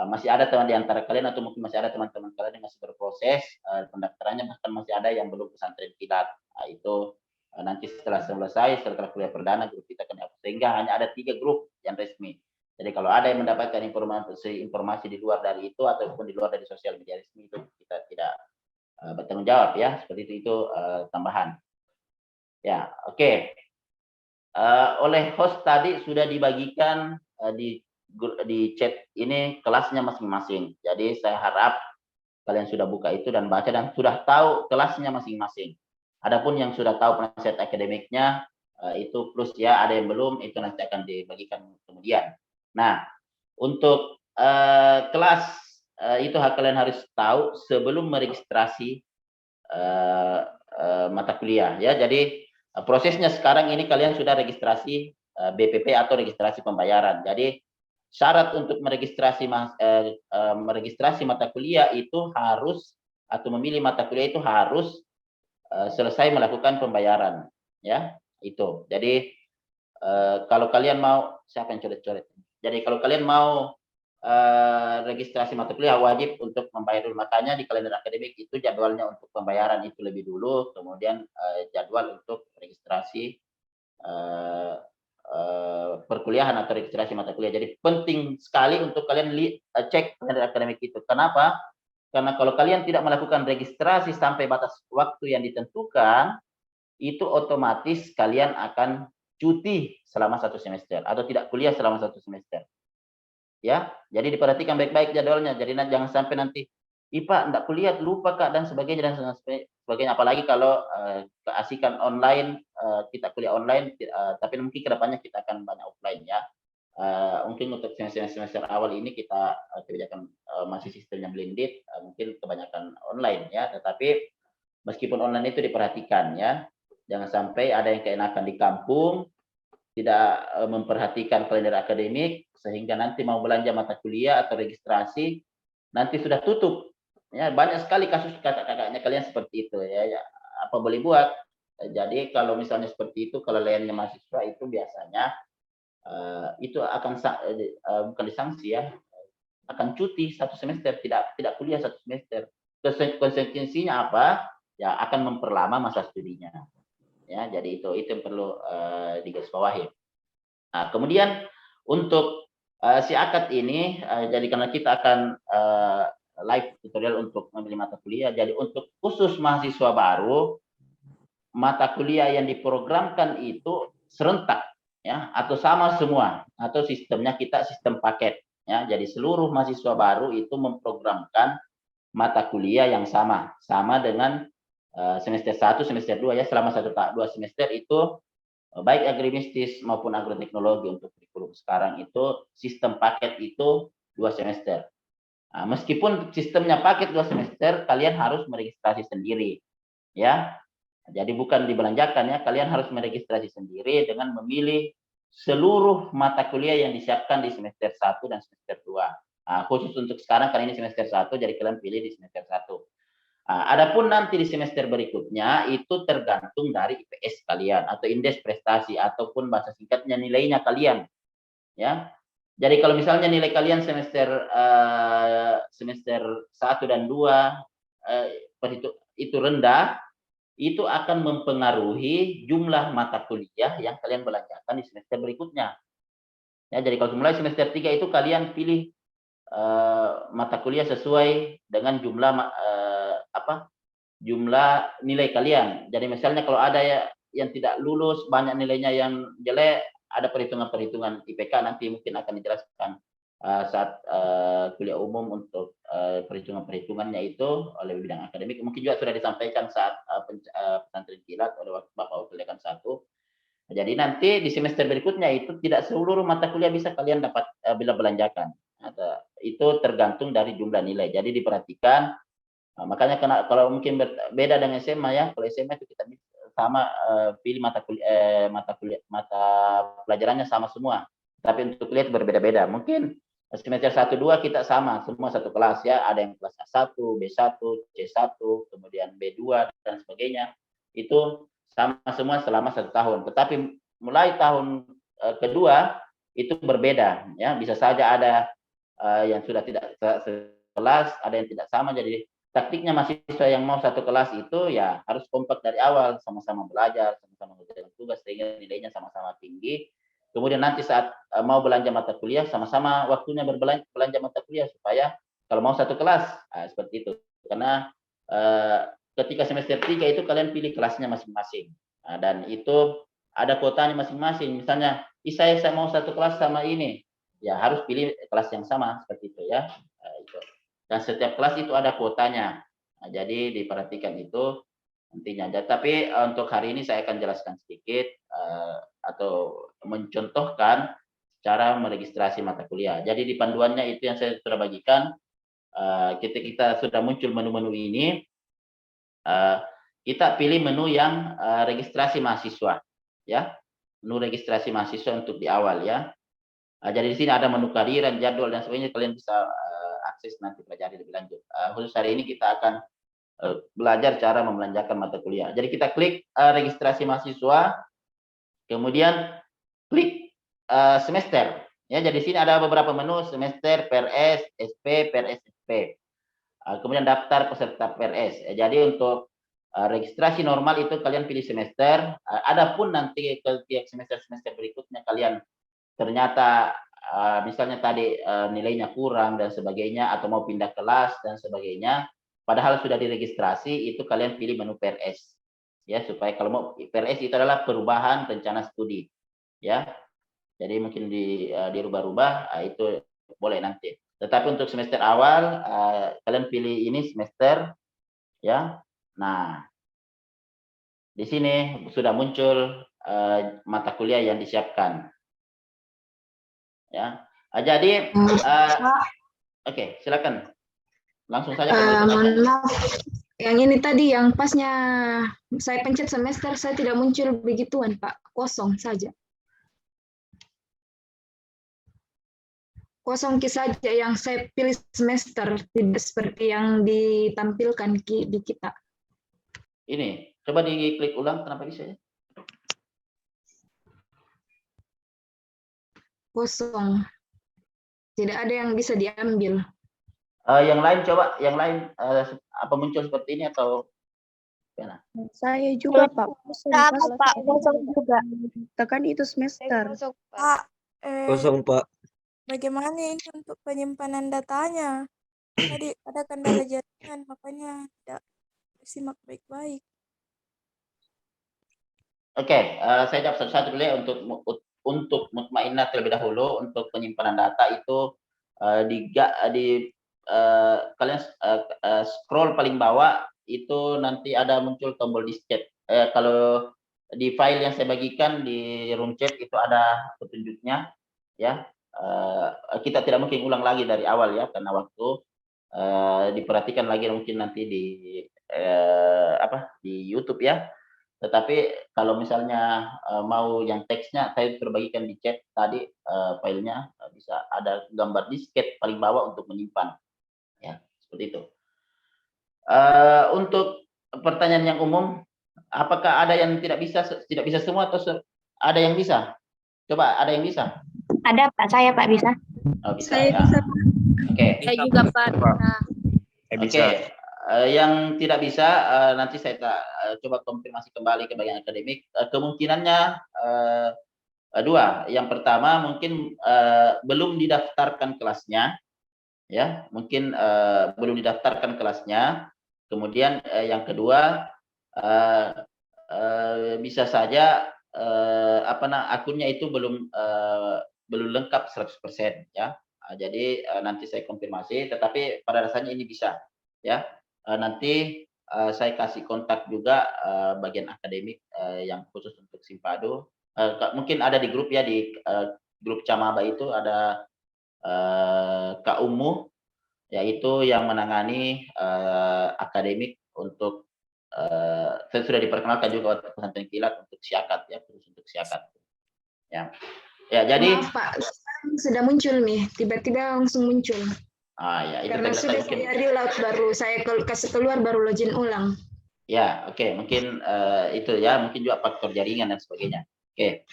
masih ada teman di antara kalian, atau mungkin masih ada teman-teman kalian yang masih berproses pendaftarannya, bahkan masih ada yang belum pesantren kilat. Itu nanti setelah selesai, setelah kuliah perdana, grup kita akan dihapus. Sehingga hanya ada 3 grup yang resmi. Jadi kalau ada yang mendapatkan informasi di luar dari itu, ataupun di luar dari sosial media resmi, itu kita tidak bertanggung jawab ya. Seperti itu tambahan. Ya, oke. Oleh host tadi sudah dibagikan di chat ini kelasnya masing-masing. Jadi saya harap kalian sudah buka itu dan baca dan sudah tahu kelasnya masing-masing. Adapun yang sudah tahu penasihat akademiknya itu plus ya, ada yang belum, itu nanti akan dibagikan kemudian. Nah, untuk kelas itu kalian harus tahu sebelum meregistrasi mata kuliah ya. Jadi prosesnya sekarang ini kalian sudah registrasi BPP atau registrasi pembayaran. Jadi syarat untuk meregistrasi mata kuliah itu harus, atau memilih mata kuliah itu harus selesai melakukan pembayaran ya. Itu. Jadi kalau kalian mau, siapa yang coret-coret? Jadi kalau kalian mau registrasi mata kuliah wajib untuk membayar dulu. Makanya di kalender akademik itu jadwalnya untuk pembayaran itu lebih dulu, kemudian jadwal untuk registrasi perkuliahan atau registrasi mata kuliah. Jadi penting sekali untuk kalian cek kalender akademik itu. Kenapa? Karena kalau kalian tidak melakukan registrasi sampai batas waktu yang ditentukan, itu otomatis kalian akan cuti selama 1 semester atau tidak kuliah selama 1 semester. Ya, jadi diperhatikan baik-baik jadwalnya. Jadi jangan sampai nanti, Pak, enggak kuliah, lupa Kak, dan sebagainya dan sebagainya. Apalagi kalau keasikan online, kita kuliah online, tapi mungkin kedepannya kita akan banyak offline ya. Mungkin untuk semester awal ini kita kebijakan masih sistemnya blended, mungkin kebanyakan online ya. Tetapi meskipun online itu diperhatikan ya, jangan sampai ada yang keenakan di kampung, tidak memperhatikan kalender akademik sehingga nanti mau belanja mata kuliah atau registrasi nanti sudah tutup. Ya, banyak sekali kasus kakak-kakaknya kalian seperti itu ya. Apa boleh buat? Jadi kalau misalnya seperti itu, kalau layannya mahasiswa itu biasanya itu akan bukan disanksi ya, akan cuti 1 semester, tidak kuliah 1 semester. Konsekuensinya apa? Ya akan memperlama masa studinya. Ya, jadi itu yang perlu digarisbawahi. Nah, kemudian untuk si akad ini, jadi karena kita akan live tutorial untuk memilih mata kuliah, jadi untuk khusus mahasiswa baru, mata kuliah yang diprogramkan itu serentak ya, atau sama semua, atau sistemnya kita sistem paket ya. Jadi seluruh mahasiswa baru itu memprogramkan mata kuliah yang sama dengan semester 1, semester 2 ya. Selama 2 semester itu baik agronomistis maupun agroteknologi untuk kurikulum sekarang itu sistem paket itu 2 semester. Nah, meskipun sistemnya paket 2 semester, kalian harus meregistrasi sendiri ya. Jadi bukan dibelanjakan ya, kalian harus meregistrasi sendiri dengan memilih seluruh mata kuliah yang disiapkan di semester 1 dan semester 2. Nah, khusus untuk sekarang karena ini semester 1, jadi kalian pilih di semester 1. Nah, adapun nanti di semester berikutnya itu tergantung dari IPS kalian atau indeks prestasi ataupun bahasa singkatnya nilainya kalian. Ya. Jadi kalau misalnya nilai kalian semester 1 dan 2 itu rendah, itu akan mempengaruhi jumlah mata kuliah yang kalian belanjakan di semester berikutnya. Ya, jadi kalau mulai semester 3 itu kalian pilih mata kuliah sesuai dengan jumlah nilai kalian. Jadi misalnya kalau ada yang tidak lulus, banyak nilainya yang jelek, ada perhitungan-perhitungan IPK nanti mungkin akan dijelaskan saat kuliah umum untuk perhitungan-perhitungannya itu oleh bidang akademik. Mungkin juga sudah disampaikan saat pesantren kilat oleh Bapak Wakil Dekan 1. Jadi nanti di semester berikutnya itu tidak seluruh mata kuliah bisa kalian dapat bila belanjakan. Itu tergantung dari jumlah nilai. Jadi diperhatikan. Makanya kalau mungkin beda dengan SMA ya. Kalau SMA itu kita sama pilih mata pelajarannya sama semua. Tapi untuk kuliah itu berbeda-beda. Mungkin semester 1 2 kita sama semua satu kelas ya, ada yang kelas A1, B1, C1, kemudian B2 dan sebagainya. Itu sama semua selama 1 tahun. Tetapi mulai tahun kedua itu berbeda ya, bisa saja ada yang sudah tidak sekelas, ada yang tidak sama. Jadi taktiknya mahasiswa yang mau satu kelas itu ya harus kompak dari awal, sama-sama belajar, sama-sama mengerjakan tugas sehingga nilainya sama-sama tinggi. Kemudian nanti saat mau belanja mata kuliah, sama-sama waktunya belanja mata kuliah supaya kalau mau satu kelas, seperti itu. Karena ketika semester 3 itu kalian pilih kelasnya masing-masing. Dan itu ada kuotanya masing-masing. Misalnya, saya mau satu kelas sama ini, ya harus pilih kelas yang sama seperti itu ya. Itu. Dan setiap kelas itu ada kuotanya. Jadi diperhatikan itu nantinya. Tapi untuk hari ini saya akan jelaskan sedikit atau mencontohkan cara meregistrasi mata kuliah. Jadi di panduannya itu yang saya sudah bagikan, kita sudah muncul menu-menu ini, kita pilih menu yang registrasi mahasiswa, ya, menu registrasi mahasiswa untuk di awal ya. Jadi di sini ada menu kehadiran, jadwal dan sebagainya, kalian bisa akses nanti pelajari lebih lanjut. Khusus hari ini kita akan belajar cara membelanjakan mata kuliah. Jadi kita klik registrasi mahasiswa, kemudian klik semester. Ya, jadi di sini ada beberapa menu: semester, PRS, SP, PRS, SP. Kemudian daftar peserta PRS. Jadi untuk registrasi normal itu kalian pilih semester. Adapun nanti ke semester berikutnya kalian ternyata misalnya tadi nilainya kurang dan sebagainya, atau mau pindah kelas dan sebagainya, padahal sudah diregistrasi, itu kalian pilih menu PRS, ya, supaya kalau mau PRS itu adalah perubahan rencana studi, ya. Jadi mungkin dirubah-rubah, itu boleh nanti. Tetapi untuk semester awal, kalian pilih ini semester, ya. Nah, di sini sudah muncul mata kuliah yang disiapkan, ya. Jadi, oke, silakan. Langsung saja. Mohon maaf, yang ini tadi yang pasnya saya pencet semester, saya tidak muncul begituan, Pak. Kosong saja. Kosong saja yang saya pilih semester, tidak seperti yang ditampilkan di kita. Ini, coba diklik ulang, kenapa bisa ya? Kosong. Tidak ada yang bisa diambil. Yang lain coba, yang lain apa muncul seperti ini atau gimana? Saya juga Pak. Sama Pak, kosong juga. Tekan itu semester. Pak, Kosong, Pak. bagaimana ini untuk penyimpanan datanya? Tadi ada kendala jaringan, makanya tidak simak baik-baik. Oke, saya jawab satu-satu dulu ya. Untuk mutmainnah terlebih dahulu, untuk penyimpanan data itu kalian scroll paling bawah itu nanti ada muncul tombol disket. Kalau di file yang saya bagikan di room chat itu ada petunjuknya, ya. Kita tidak mungkin ulang lagi dari awal ya, karena waktu. Diperhatikan lagi mungkin nanti di YouTube ya. Tetapi kalau misalnya mau yang teksnya, saya terbagikan di chat tadi, filenya bisa ada gambar disket paling bawah untuk menyimpan, ya, seperti itu. Untuk pertanyaan yang umum, apakah ada yang tidak bisa semua atau ada yang bisa? Coba, ada yang bisa? Ada Pak, saya Pak bisa. Oh, bisa, Saya ya. bisa. Oke. Saya juga Pak. Oke. Yang tidak bisa, nanti saya coba konfirmasi kembali ke bagian akademik. Kemungkinannya dua. Yang pertama mungkin belum didaftarkan kelasnya, ya, mungkin belum didaftarkan kelasnya. Kemudian yang kedua bisa saja akunnya itu belum lengkap 100%, ya. Jadi nanti saya konfirmasi, tetapi pada dasarnya ini bisa, ya. Nanti saya kasih kontak juga bagian akademik yang khusus untuk Simpado. Mungkin ada di grup ya, di grup Camaba itu ada Kak Umu, yaitu yang menangani akademik untuk saya sudah diperkenalkan juga waktu pesantren kilat untuk syakat, ya, khusus untuk syakat, ya. Ya, jadi Maaf Pak, sudah muncul nih, tiba-tiba langsung muncul. ya, itu Karena sudah saya reload, baru saya kasih keluar, baru login ulang. Ya, oke, mungkin itu ya, mungkin juga faktor jaringan dan sebagainya. Oke.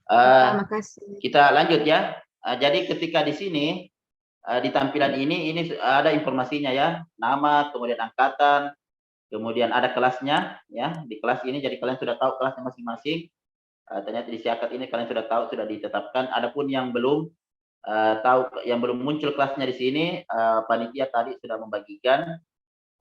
Terima kasih. Kita lanjut ya. Jadi ketika di sini di tampilan ini ada informasinya ya, nama, kemudian angkatan, kemudian ada kelasnya ya. Di kelas ini jadi kalian sudah tahu kelasnya masing-masing. Ternyata di syakat ini kalian sudah tahu, sudah ditetapkan. Adapun yang belum tahu, yang belum muncul kelasnya di sini, panitia tadi sudah membagikan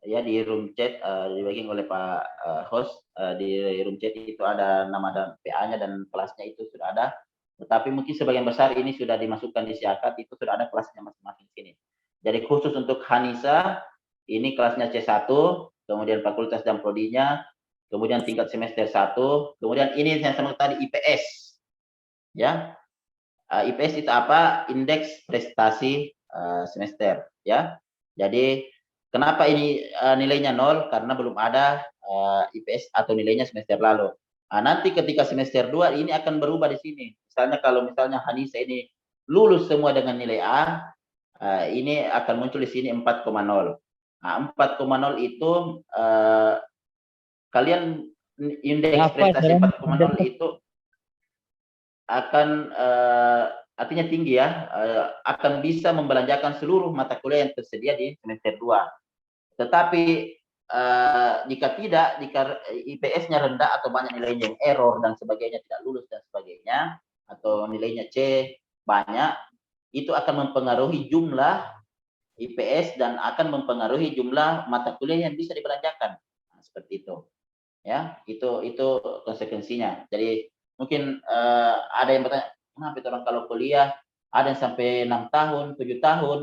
ya di room chat, dibagikan oleh Pak host. Di room chat itu ada nama dan PA-nya dan kelasnya itu sudah ada. Tetapi mungkin sebagian besar ini sudah dimasukkan di syakat, itu sudah ada kelasnya masing-masing sini. Jadi khusus untuk Hanisa, ini kelasnya C1, kemudian fakultas dan prodinya, kemudian tingkat semester 1, kemudian ini yang sama tadi IPS. Ya. IPS itu apa? Indeks prestasi semester, ya. Jadi kenapa ini nilainya 0? Karena belum ada IPS atau nilainya semester lalu. Nanti ketika semester 2 ini akan berubah di sini. Misalnya kalau misalnya Hanisa ini lulus semua dengan nilai A, ini akan muncul di sini 4,0. 4,0 itu kalian indeks prestasi 4,0 itu akan artinya tinggi ya, akan bisa membelanjakan seluruh mata kuliah yang tersedia di semester 2. Tetapi jika tidak, jika IPS-nya rendah atau banyak nilainya yang error dan sebagainya, tidak lulus dan sebagainya, atau nilainya C banyak, itu akan mempengaruhi jumlah IPS dan akan mempengaruhi jumlah mata kuliah yang bisa dibelanjakan. Nah, seperti itu. Ya, itu konsekuensinya. Jadi mungkin ada yang bertanya, kenapa itu orang kalau kuliah ada yang sampai 6 tahun, 7 tahun,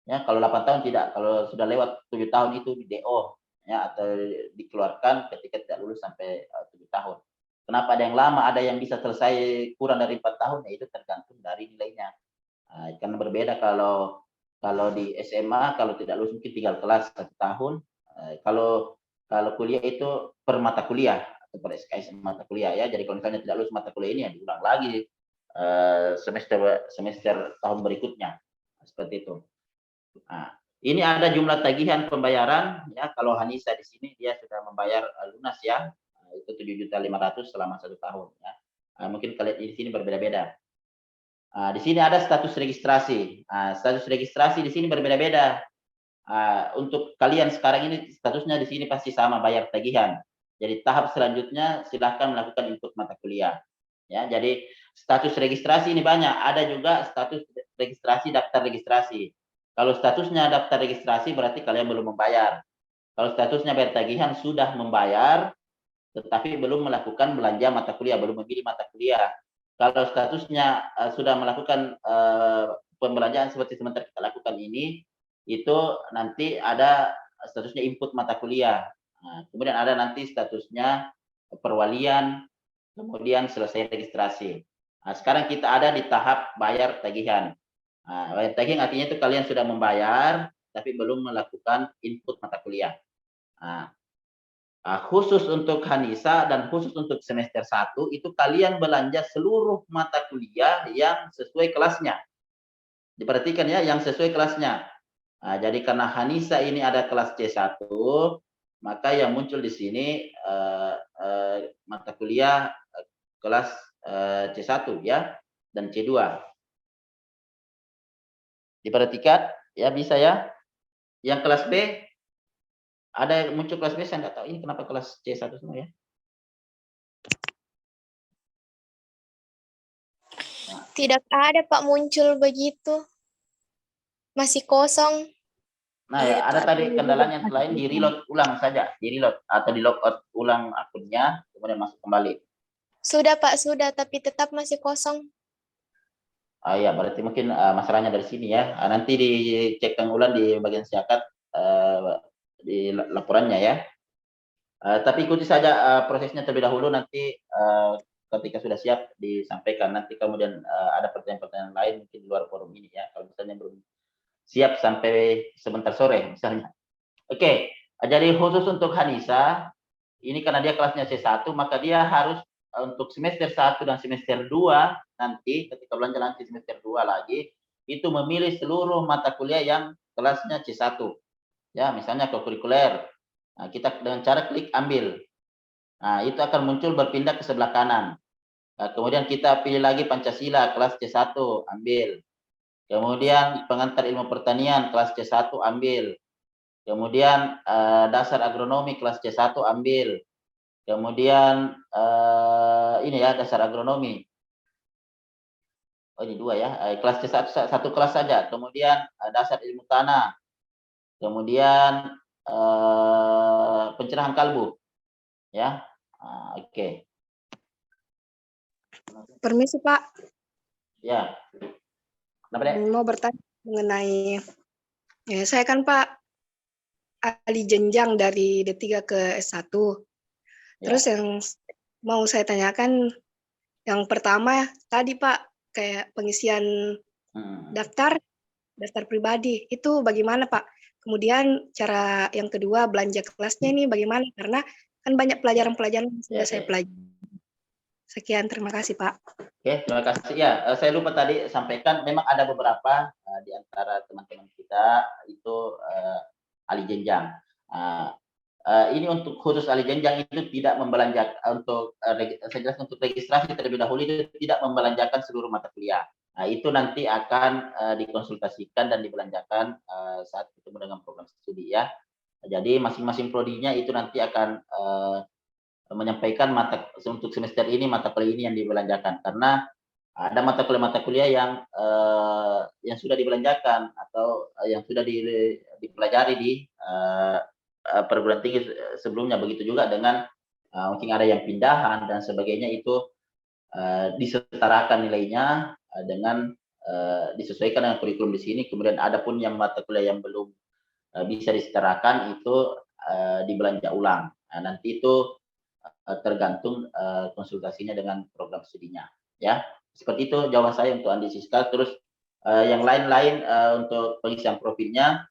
ya kalau 8 tahun tidak, kalau sudah lewat 7 tahun itu di DO, ya atau dikeluarkan ketika tidak lulus sampai 7 tahun. Kenapa ada yang lama, ada yang bisa selesai kurang dari 4 tahun, ya itu tergantung dari nilainya. Karena berbeda kalau di SMA, kalau tidak lulus mungkin tinggal kelas 1 tahun. Kalau kuliah itu per mata kuliah atau per SKS mata kuliah ya. Jadi kalau misalnya tidak lulus mata kuliah ini ya diulang lagi semester tahun berikutnya. Seperti itu. Nah, ini ada jumlah tagihan pembayaran ya. Kalau Hanisa di sini dia sudah membayar lunas ya. Itu 7.500.000 selama 1 tahun ya. Mungkin kalian di sini berbeda-beda. Di sini ada status registrasi. Status registrasi di sini berbeda-beda. Untuk kalian sekarang ini statusnya di sini pasti sama, bayar tagihan. Jadi tahap selanjutnya silahkan melakukan input mata kuliah. Ya, jadi status registrasi ini banyak. Ada juga status registrasi daftar registrasi. Kalau statusnya daftar registrasi berarti kalian belum membayar. Kalau statusnya bayar tagihan sudah membayar, tetapi belum melakukan belanja mata kuliah, belum memilih mata kuliah. Kalau statusnya sudah melakukan pembelanjaan seperti sementara kita lakukan ini, itu nanti ada statusnya input mata kuliah. Kemudian ada nanti statusnya perwalian, kemudian selesai registrasi. Sekarang kita ada di tahap bayar tagihan. Bayar tagihan artinya itu kalian sudah membayar, tapi belum melakukan input mata kuliah. Khusus untuk Hanisa dan khusus untuk semester 1, itu kalian belanja seluruh mata kuliah yang sesuai kelasnya. Diperhatikan ya, yang sesuai kelasnya. Jadi karena Hanisa ini ada kelas C1, maka yang muncul di sini mata kuliah kelas C1 ya dan C2. Diperhatikan ya, bisa ya. Yang kelas B ada yang muncul kelas B, saya nggak tahu ini kenapa kelas C1 semua ya. Tidak ada Pak muncul begitu. Masih kosong. Nah, ya, ada tadi kendalanya selain di reload ulang saja, di reload atau di logout ulang akunnya, kemudian masuk kembali. Sudah Pak, sudah, tapi tetap masih kosong. Ya, berarti mungkin masalahnya dari sini ya. Nanti dicekkan ulang di bagian siakat di laporannya ya. Tapi ikuti saja prosesnya terlebih dahulu, nanti ketika sudah siap disampaikan. Nanti kemudian ada pertanyaan-pertanyaan lain mungkin di luar forum ini ya. Kalau misalnya belum siap sampai sebentar sore misalnya. Oke, jadi khusus untuk Hanisa, ini karena dia kelasnya C1, maka dia harus untuk semester 1 dan semester 2 nanti, ketika belanja nanti semester 2 lagi, itu memilih seluruh mata kuliah yang kelasnya C1. Ya, misalnya kurikuler. Nah, kita dengan cara klik ambil. Nah, itu akan muncul berpindah ke sebelah kanan. Kemudian kita pilih lagi Pancasila kelas C1, ambil. Kemudian pengantar ilmu pertanian kelas C1 ambil. Kemudian dasar agronomi kelas C1 ambil. Kemudian ini ya dasar agronomi. Oh ini 2 ya. Kelas C1 satu kelas saja. Kemudian dasar ilmu tanah. Kemudian pencerahan kalbu. Ya. Oke. Permisi Pak, Ya. Kenapa, Dek? mau bertanya mengenai, saya kan Pak ahli jenjang dari D3 ke S1. Terus yang mau saya tanyakan, yang pertama tadi Pak, kayak pengisian daftar pribadi, itu bagaimana Pak? Kemudian cara yang kedua, belanja kelasnya ini bagaimana? Karena kan banyak pelajaran-pelajaran yang sudah saya pelajari. Sekian, terima kasih Pak. Oke, terima kasih. Ya, saya lupa tadi sampaikan, memang ada beberapa di antara teman-teman kita itu ahli jenjang. Ini untuk khusus ahli jenjang itu tidak membelanjakan untuk saya jelaskan untuk registrasi terlebih dahulu itu tidak membelanjakan seluruh mata kuliah. Nah, itu nanti akan dikonsultasikan dan dibelanjakan saat ketemu dengan program studi ya. Jadi masing-masing prodinya itu nanti akan menyampaikan untuk semester ini mata kuliah ini yang dibelanjakan, karena Ada mata kuliah yang sudah dibelanjakan atau yang sudah dipelajari di perguruan tinggi sebelumnya. Begitu juga dengan mungkin ada yang pindahan dan sebagainya, itu disetarakan nilainya dengan disesuaikan dengan kurikulum di sini. Kemudian ada pun yang mata kuliah yang belum bisa disetarakan itu dibelanja ulang. Nah, nanti itu tergantung konsultasinya dengan program studinya, ya. Seperti itu jawaban saya untuk Andi Siska. Terus yang lain-lain untuk pengisian profilnya,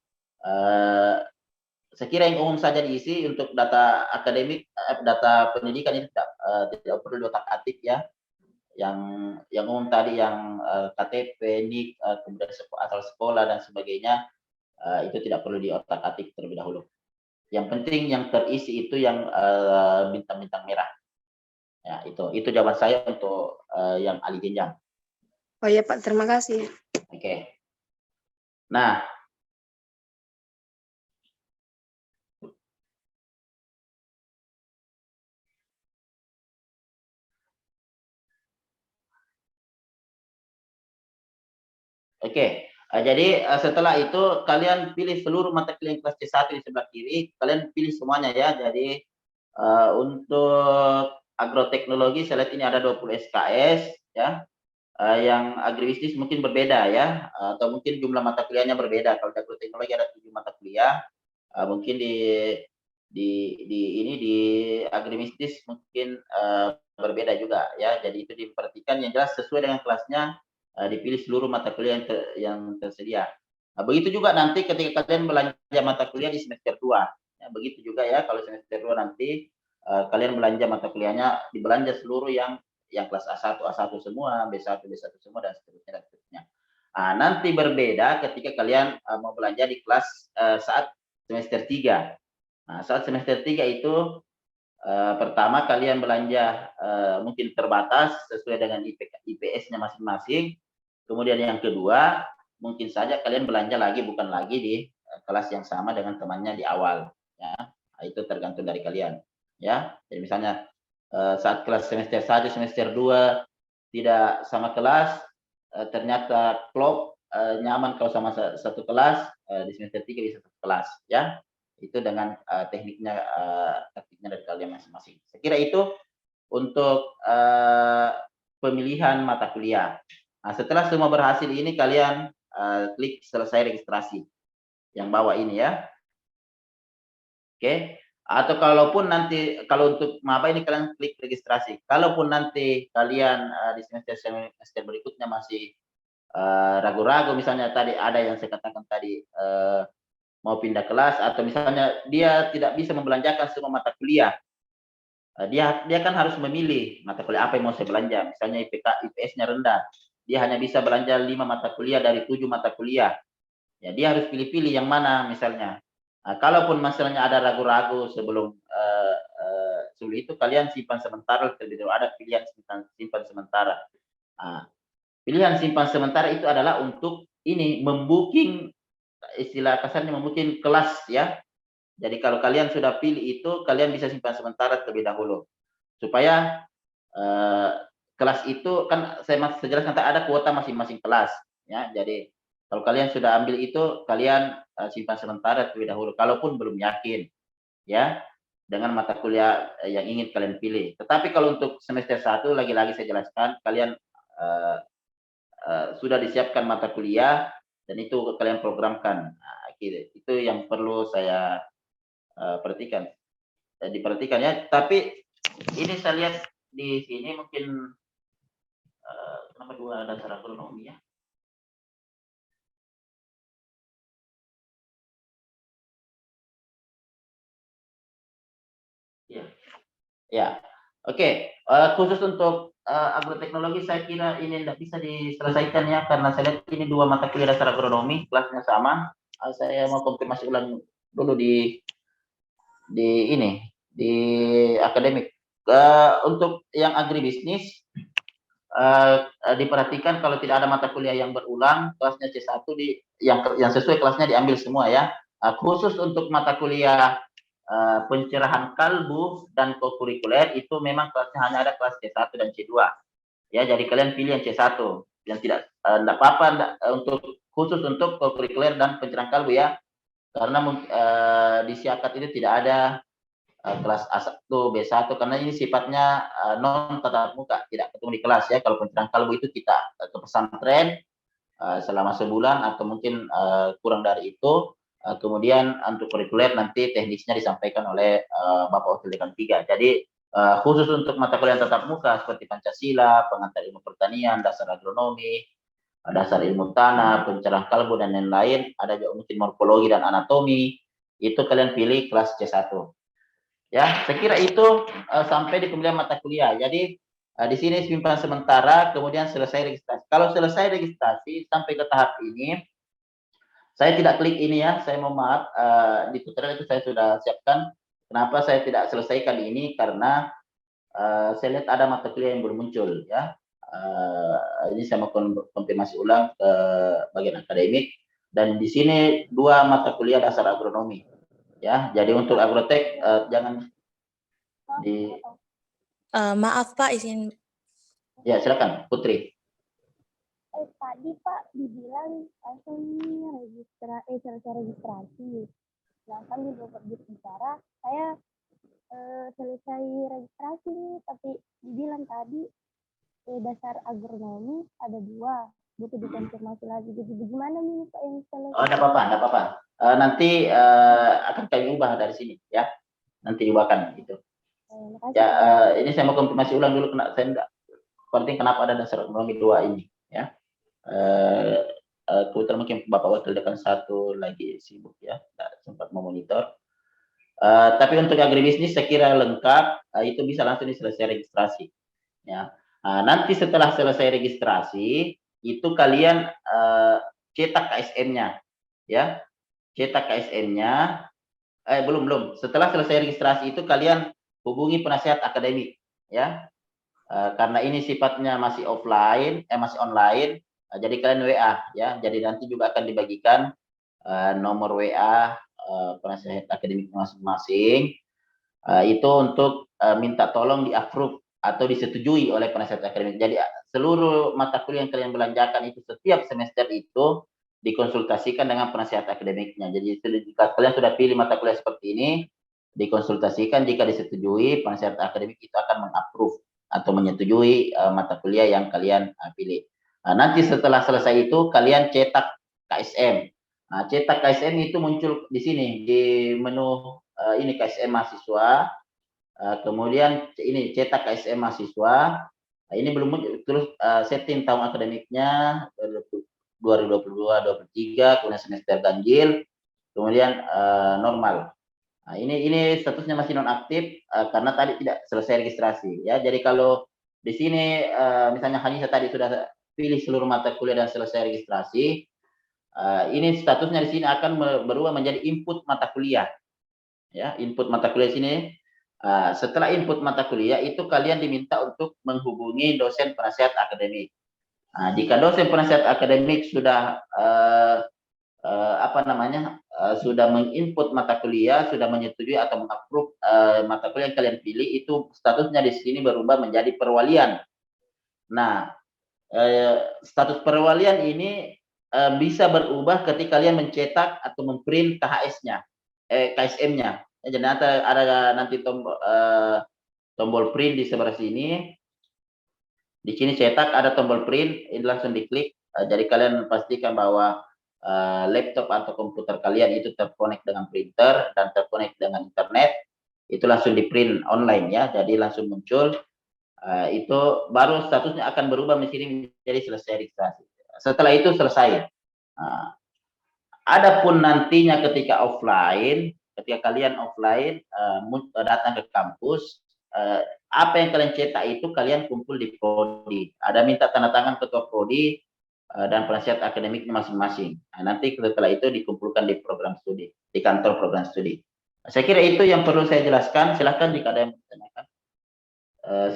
saya kira yang umum saja diisi. Untuk data akademik, data pendidikan ini tidak perlu diotak-atik, ya. Yang umum tadi, yang KTP, NIK, kemudian asal sekolah dan sebagainya, itu tidak perlu diotak-atik terlebih dahulu. Yang penting yang terisi itu yang bintang-bintang merah. Ya, itu jawaban saya untuk yang ahli jenjang. Oh iya Pak, terima kasih. Oke. Nah, oke. Jadi setelah itu kalian pilih seluruh mata kuliah kelas C1 di sebelah kiri, kalian pilih semuanya, ya. Jadi untuk agroteknologi saya lihat ini ada 20 SKS, ya. Yang agribisnis mungkin berbeda, ya, atau mungkin jumlah mata kuliahnya berbeda. Kalau agroteknologi ada 7 mata kuliah, mungkin di agribisnis mungkin berbeda juga, ya. Jadi itu diperhatikan, yang jelas sesuai dengan kelasnya, dipilih seluruh mata kuliah yang tersedia. Nah, begitu juga nanti ketika kalian belanja mata kuliah di semester 2, ya, begitu juga, ya, kalau semester 2 nanti kalian belanja mata kuliahnya, dibelanja seluruh yang kelas A1 semua, B1 semua, dan seterusnya. Nah, nanti berbeda ketika kalian mau belanja di kelas saat semester 3. Nah, saat semester 3 itu pertama kalian belanja mungkin terbatas sesuai dengan IPS-nya masing-masing. Kemudian yang kedua, mungkin saja kalian belanja lagi, bukan lagi di kelas yang sama dengan temannya di awal, ya. Nah, itu tergantung dari kalian, ya. Jadi misalnya saat kelas semester 1, semester 2 tidak sama kelas, ternyata klop nyaman kalau sama satu kelas, di semester 3 bisa satu kelas, ya. Itu dengan taktiknya dari kalian masing-masing. Saya kira itu untuk pemilihan mata kuliah. Nah, setelah semua berhasil ini, kalian klik selesai registrasi yang bawah ini, ya. Oke. Atau kalaupun nanti, kalau untuk maba ini kalian klik registrasi. Kalaupun nanti kalian di semester berikutnya masih ragu-ragu, misalnya tadi ada yang saya katakan tadi, mau pindah kelas, atau misalnya dia tidak bisa membelanjakan semua mata kuliah, dia kan harus memilih mata kuliah apa yang mau saya belanja. Misalnya IPS-nya rendah, dia hanya bisa belanja 5 mata kuliah dari 7 mata kuliah, ya, dia harus pilih-pilih yang mana misalnya. Nah, kalaupun misalnya ada ragu-ragu sebelum itu, kalian simpan sementara terlebih dahulu. Ada pilihan simpan sementara. Nah, pilihan simpan sementara itu adalah untuk ini membooking, istilah kasarnya membooking kelas, ya. Jadi kalau kalian sudah pilih itu, kalian bisa simpan sementara terlebih dahulu, supaya kelas itu kan saya jelaskan ada kuota masing-masing kelas, ya. Jadi kalau kalian sudah ambil itu, kalian simpan sementara terlebih dahulu, kalaupun belum yakin, ya, dengan mata kuliah yang ingin kalian pilih. Tetapi kalau untuk semester 1, lagi-lagi saya jelaskan, kalian sudah disiapkan mata kuliah, dan itu kalian programkan. Nah, itu yang perlu saya perhatikan. Diperhatikan, ya. Tapi ini saya lihat di sini mungkin kenapa dua dasar agronomi, ya. Ya, oke. Khusus untuk agroteknologi saya kira ini tidak bisa diselesaikan, ya, karena saya lihat ini 2 mata kuliah dasar agronomi, kelasnya sama. Saya mau konfirmasi ulang dulu di akademik. Untuk yang agribisnis diperhatikan kalau tidak ada mata kuliah yang berulang, kelasnya C1 yang sesuai kelasnya diambil semua, ya. Khusus untuk mata kuliah pencerahan kalbu dan kokurikuler itu memang kelasnya hanya ada kelas C1 dan C2. Ya, jadi kalian pilih yang C1. Yang tidak enggak apa-apa untuk khusus untuk kokurikuler dan pencerahan kalbu ya. Karena di siakat itu tidak ada kelas A1, B1 karena ini sifatnya non tatap muka, tidak ketemu di kelas ya. Kalau pencerahan kalbu itu kita ke pesantren selama sebulan atau mungkin kurang dari itu. Kemudian untuk kurikuler nanti teknisnya disampaikan oleh Bapak Wakil Dekan 3. Jadi khusus untuk mata kuliah tatap muka seperti Pancasila, pengantar ilmu pertanian, dasar agronomi, dasar ilmu tanah, pencerahan kalbu dan lain-lain, ada juga mungkin morfologi dan anatomi, itu kalian pilih kelas C1. Ya, saya kira itu sampai di pemilihan mata kuliah. Jadi di sini simpan sementara, kemudian selesai registrasi. Kalau selesai registrasi sampai ke tahap ini, saya tidak klik ini ya, saya mohon maaf, di tutorial itu saya sudah siapkan. Kenapa saya tidak selesaikan ini? Karena saya lihat ada mata kuliah yang belum muncul ya. Ini saya mau konfirmasi ulang ke bagian akademik. Dan di sini 2 mata kuliah dasar agronomi. Ya, jadi untuk agrotek jangan di. Maaf Pak, izin. Ya, silakan Putri. Tadi Pak dibilang selesai registrasi. Nah kan bicara saya selesai registrasi nih, tapi dibilang tadi dasar agronomi ada 2, butuh dikonfirmasi lagi. Jadi bagaimana nih Pak yang selesai? Oh, enggak apa-apa. Nanti akan kami ubah dari sini ya. Nanti diubahkan gitu. Ya, ini saya mau konfirmasi ulang dulu, saya enggak penting kenapa ada dasar agronomi 2 ini ya. Kebetulan mungkin Bapak Wakil Dekan 1 lagi sibuk ya, tidak sempat memonitor. Tapi untuk agribisnis saya kira lengkap, itu bisa langsung diselesai registrasi. Ya. Nanti setelah selesai registrasi, itu kalian cetak KSM-nya, ya, cetak KSM-nya. Belum. Setelah selesai registrasi itu kalian hubungi penasihat akademik, ya. Karena ini sifatnya masih offline, masih online. Jadi kalian WA, ya. Jadi nanti juga akan dibagikan nomor WA penasihat akademik masing-masing. Itu untuk minta tolong di-approve atau disetujui oleh penasihat akademik. Jadi seluruh mata kuliah yang kalian belanjakan itu setiap semester itu dikonsultasikan dengan penasihat akademiknya. Jadi jika kalian sudah pilih mata kuliah seperti ini, dikonsultasikan, jika disetujui, penasihat akademik itu akan meng-approve atau menyetujui mata kuliah yang kalian pilih. Nanti setelah selesai itu kalian cetak KSM. Cetak KSM itu muncul di sini di menu ini KSM mahasiswa. Kemudian ini cetak KSM mahasiswa. Ini belum muncul, terus setting tahun akademiknya 2022-2023, kemudian semester ganjil, kemudian normal. Ini statusnya masih nonaktif karena tadi tidak selesai registrasi ya. Jadi kalau di sini misalnya Hanisa tadi sudah pilih seluruh mata kuliah dan selesai registrasi, ini statusnya di sini akan berubah menjadi input mata kuliah. Ya, input mata kuliah sini. Setelah input mata kuliah itu kalian diminta untuk menghubungi dosen penasihat akademik. Jika dosen penasihat akademik sudah sudah menginput mata kuliah, sudah menyetujui atau mengapprove mata kuliah yang kalian pilih, itu statusnya di sini berubah menjadi perwalian. Nah, status perwalian ini bisa berubah ketika kalian mencetak atau memprint KHS-nya, KSM-nya. Jadi ada nanti tombol print di sebelah sini. Di sini cetak, ada tombol print, ini langsung diklik. Jadi kalian pastikan bahwa laptop atau komputer kalian itu terkonek dengan printer dan terkonek dengan internet. Itu langsung di print online ya. Jadi langsung muncul. Itu baru statusnya akan berubah di sini menjadi selesai registrasi. Setelah itu selesai. Adapun nantinya ketika offline, ketika kalian offline datang ke kampus, apa yang kalian cetak itu kalian kumpul di prodi. Ada minta tanda tangan ketua prodi dan penasihat akademiknya masing-masing. Nanti setelah itu dikumpulkan di program studi, di kantor program studi. Saya kira itu yang perlu saya jelaskan. Silakan jika ada yang bertanyakan.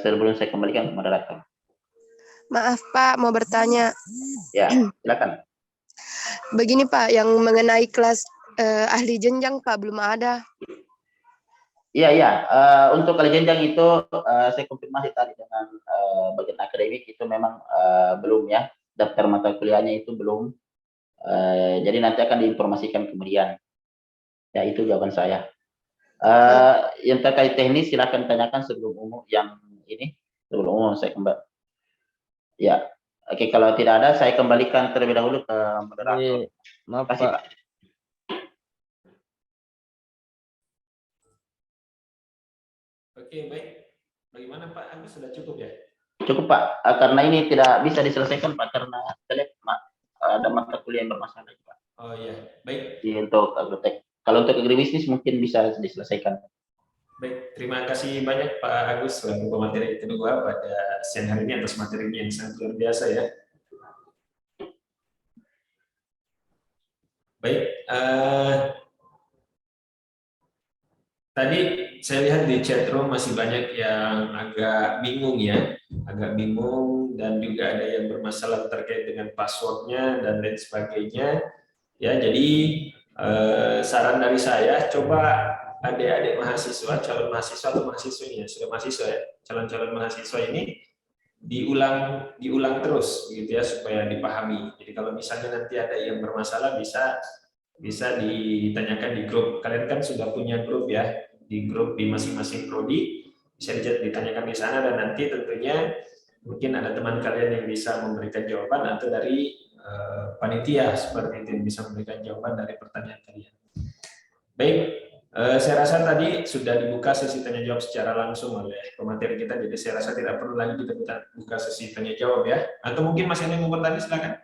Sebelum saya kembalikan ke moderator. Maaf Pak, mau bertanya. Ya, silakan. Begini Pak, yang mengenai kelas ahli jenjang Pak belum ada. Iya, iya. Untuk kali jenjang itu saya konfirmasi tadi dengan bagian akademik itu memang belum ya, daftar mata kuliahnya itu belum. Jadi nanti akan diinformasikan kemudian. Ya itu jawaban saya. Yang terkait teknis silakan tanyakan sebelum umum yang ini, sebelum umum saya kembali. Ya, oke kalau tidak ada saya kembalikan terlebih dahulu ke moderator. Maaf Terima kasih Pak, Pak. Oke, baik. Bagaimana Pak Agus, sudah cukup ya? Cukup Pak, karena ini tidak bisa diselesaikan Pak karena ada mata kuliah yang bermasalah Pak. Oh iya, baik. Jadi untuk agrotek. Kalau untuk agribisnis mungkin bisa diselesaikan. Baik, terima kasih banyak Pak Agus selaku pemateri kedua pada siang hari ini atas materinya yang sangat luar biasa ya. Baik, tadi saya lihat di chat room masih banyak yang agak bingung ya, dan juga ada yang bermasalah terkait dengan passwordnya dan lain sebagainya. Ya, jadi saran dari saya, coba adik-adik mahasiswa, calon mahasiswa atau mahasiswinya, sudah mahasiswa ya, calon-calon mahasiswa ini diulang terus gitu ya supaya dipahami. Jadi kalau misalnya nanti ada yang bermasalah bisa ditanyakan di grup. Kalian kan sudah punya grup ya, di grup di masing-masing prodi bisa ditanyakan di sana, dan nanti tentunya mungkin ada teman kalian yang bisa memberikan jawaban atau dari panitia seperti itu yang bisa memberikan jawaban dari pertanyaan kalian. Baik, saya rasa tadi sudah dibuka sesi tanya jawab secara langsung oleh pemateri kita, jadi saya rasa tidak perlu lagi kita buka sesi tanya jawab ya. Atau mungkin masih ada yang mau bertanya, silakan.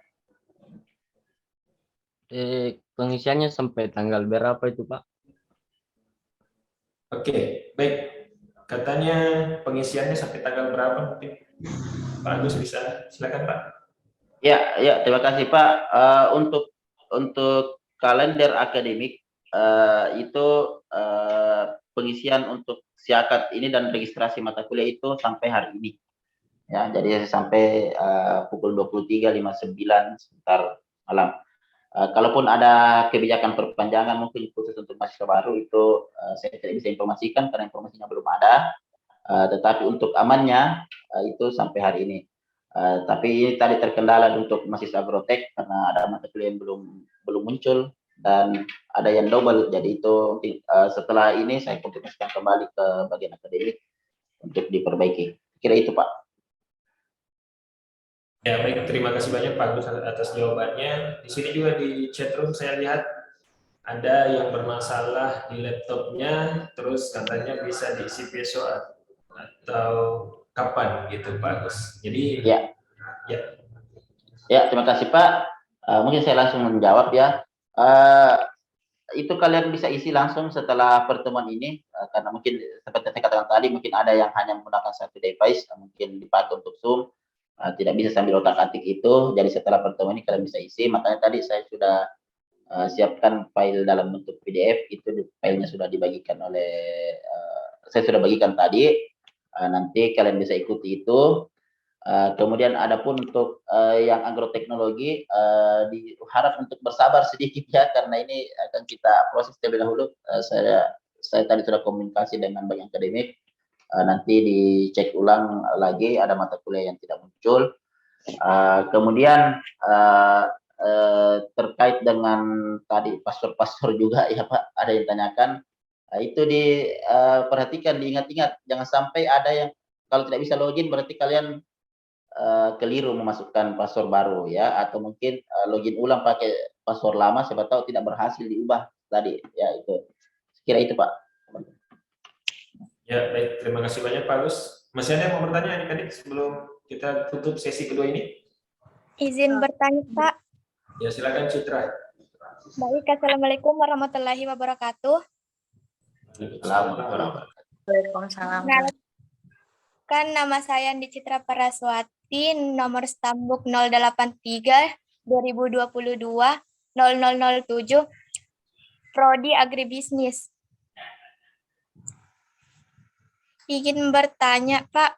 pengisiannya sampai tanggal berapa itu Pak? Oke, baik. Katanya pengisiannya sampai tanggal berapa mungkin Pak Agus bisa, silakan Pak. Ya, ya terima kasih Pak. Untuk kalender akademik itu pengisian untuk siakat ini dan registrasi mata kuliah itu sampai hari ini. Ya, jadi sampai pukul 23.59 sebentar malam. Kalaupun ada kebijakan perpanjangan mungkin khusus untuk mahasiswa baru itu saya tidak bisa informasikan karena informasinya belum ada. Tetapi untuk amannya itu sampai hari ini. Tapi ini tadi terkendala untuk mahasiswa agrotek karena ada mata kuliah yang belum muncul dan ada yang double. Jadi itu setelah ini saya konfirmasikan kembali ke bagian akademik untuk diperbaiki. Kira itu Pak. Ya baik, terima kasih banyak Pak Agus atas jawabannya. Di sini juga di chat room saya lihat ada yang bermasalah di laptopnya, terus katanya bisa diisi besok atau kapan gitu Pak Agus. Jadi ya terima kasih Pak. Mungkin saya langsung menjawab ya. Itu kalian bisa isi langsung setelah pertemuan ini karena mungkin seperti saya katakan tadi mungkin ada yang hanya menggunakan satu device mungkin dipakai untuk Zoom. Tidak bisa sambil otak-atik itu, jadi setelah pertemuan ini kalian bisa isi. Makanya tadi saya sudah siapkan file dalam bentuk PDF, itu filenya sudah dibagikan saya sudah bagikan tadi. Nanti kalian bisa ikuti itu. Kemudian adapun untuk yang agroteknologi diharap untuk bersabar sedikit ya, karena ini akan kita proses terlebih dahulu. Saya tadi sudah komunikasi dengan bagian akademik. Nanti dicek ulang lagi ada mata kuliah yang tidak muncul. Kemudian terkait dengan tadi pastor juga ya Pak, ada yang tanyakan. Itu diperhatikan, diingat-ingat, jangan sampai ada yang kalau tidak bisa login berarti kalian keliru memasukkan password baru ya, atau mungkin login ulang pakai password lama, siapa tahu tidak berhasil diubah tadi ya. Itu kira itu Pak. Ya, baik. Terima kasih banyak Pak Agus. Masih ada yang mau bertanya adik-adik sebelum kita tutup sesi kedua ini? Izin bertanya, Pak. Ya, silakan Citra. Baik, Assalamualaikum warahmatullahi wabarakatuh. Waalaikumsalam. Kan nama saya Andi Citra Paraswati, nomor stambuk 083 2022 0007, Prodi Agribisnis. Ingin bertanya, Pak.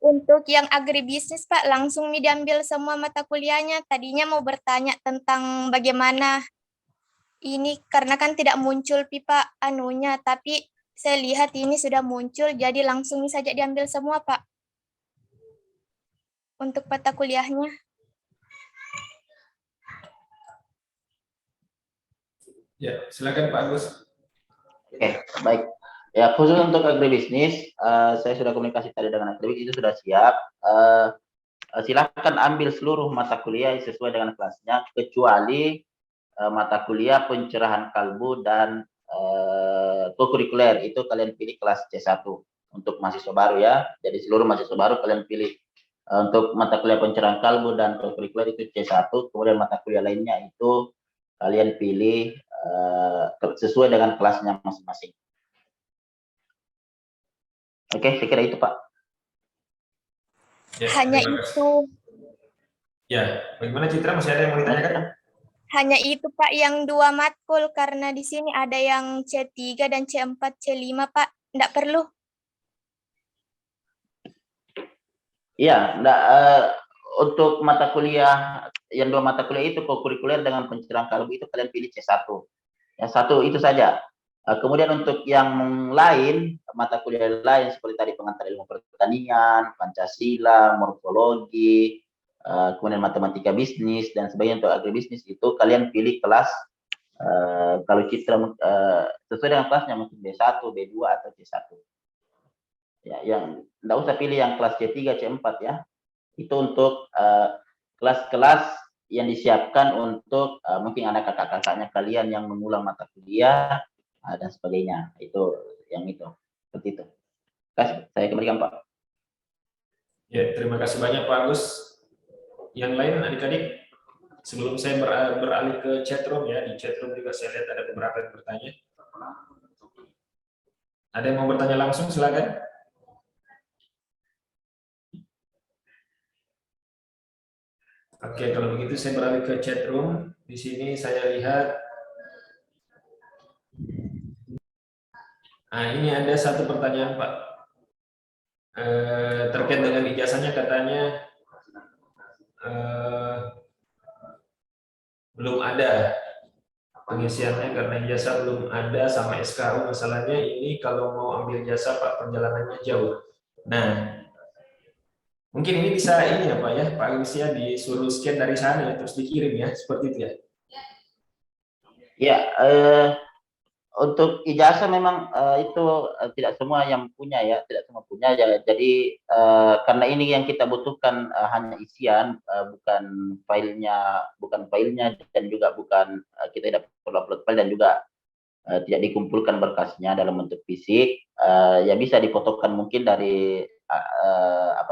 Untuk yang agribisnis, Pak, langsung diambil semua mata kuliahnya. Tadinya mau bertanya tentang bagaimana ini karena kan tidak muncul pipa anunya, tapi saya lihat ini sudah muncul, jadi langsung saja diambil semua, Pak. Untuk mata kuliahnya. Ya, silakan Pak Agus. Oke, baik. Ya, khusus untuk agribisnis, saya sudah komunikasi tadi dengan agribisnis, itu sudah siap. Silakan ambil seluruh mata kuliah sesuai dengan kelasnya, kecuali mata kuliah pencerahan kalbu dan kokurikuler. Itu kalian pilih kelas C1 untuk mahasiswa baru ya. Jadi seluruh mahasiswa baru kalian pilih untuk mata kuliah pencerahan kalbu dan kokurikuler itu C1, kemudian mata kuliah lainnya itu kalian pilih sesuai dengan kelasnya masing-masing. Oke, saya kira itu Pak. Ya, Hanya terima kasih. itu. Ya, bagaimana Citra? Masih ada yang mau ditanyakan? Hanya itu Pak yang 2 matkul, karena di sini ada yang C3 dan C4, C5 Pak. Enggak perlu. Iya, enggak, untuk mata kuliah, yang 2 mata kuliah itu kokurikuler dengan pencerahan kalbu itu kalian pilih C1. Yang 1 itu saja. Kemudian untuk yang lain, mata kuliah lain seperti tadi pengantar ilmu pertanian, Pancasila, morfologi, kemudian matematika bisnis dan sebagainya untuk agribisnis itu kalian pilih kelas kalau Citra sesuai dengan kelasnya mungkin B1, B2 atau C1. Ya, yang enggak usah pilih yang kelas C3, C4 ya. Itu untuk kelas-kelas yang disiapkan untuk mungkin anak kakak-kakaknya kalian yang mengulang mata kuliah dan sebagainya. Itu yang itu. Seperti itu. Saya kembalikan Pak. Ya, terima kasih banyak Pak Agus. Yang lain adik-adik, sebelum saya beralih ke chatroom ya, di chatroom juga saya lihat ada beberapa yang bertanya. Ada yang mau bertanya langsung, silakan. Oke, kalau begitu saya beralih ke chatroom. Di sini saya lihat, ini ada satu pertanyaan Pak, terkait dengan ijazahnya katanya belum ada pengisiannya karena ijazah belum ada sama SKU. Masalahnya ini kalau mau ambil jasa Pak perjalanannya jauh. Nah, mungkin ini bisa ini ya Pak ya, Pak Agus ya, disuruh scan dari sana ya, terus dikirim ya, seperti itu ya. Ya, untuk ijazah memang itu tidak semua yang punya ya, tidak semua punya ya. Jadi karena ini yang kita butuhkan hanya isian, bukan filenya dan juga bukan kita tidak perlu upload file dan juga tidak dikumpulkan berkasnya dalam bentuk fisik. Ya bisa difotokan mungkin dari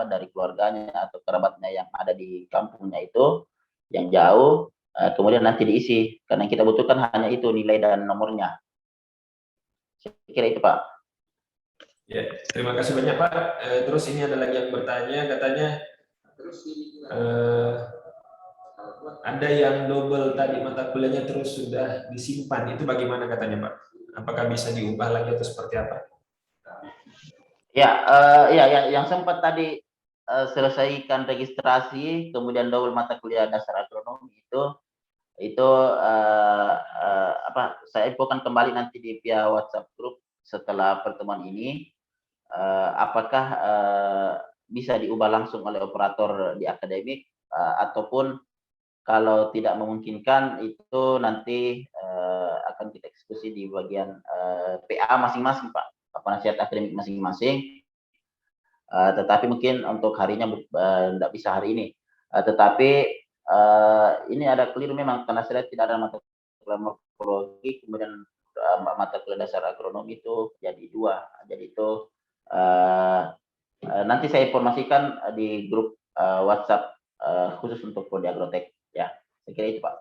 dari keluarganya atau kerabatnya yang ada di kampungnya itu yang jauh, kemudian nanti diisi karena yang kita butuhkan hanya itu nilai dan nomornya. Saya kira itu Pak. Ya, terima kasih banyak Pak. Terus ini ada lagi yang bertanya, katanya ada yang double tadi mata kuliahnya terus sudah disimpan, itu bagaimana katanya Pak? Apakah bisa diubah lagi atau seperti apa? Ya, yang sempat tadi selesaikan registrasi, kemudian double mata kuliah dasar agronomi itu saya infokan kembali nanti di via WhatsApp grup setelah pertemuan ini, apakah bisa diubah langsung oleh operator di akademik ataupun kalau tidak memungkinkan itu nanti akan kita eksekusi di bagian PA masing-masing Pak, penasihat akademik masing-masing. Tetapi mungkin untuk harinya tidak bisa hari ini. Tetapi ini ada keliru memang karena saya tidak ada mata kuliah morfologi, kemudian mata kuliah dasar agronomi itu jadi 2. Jadi itu nanti saya informasikan di grup WhatsApp khusus untuk Prodi Agrotek ya. Saya kira itu Pak.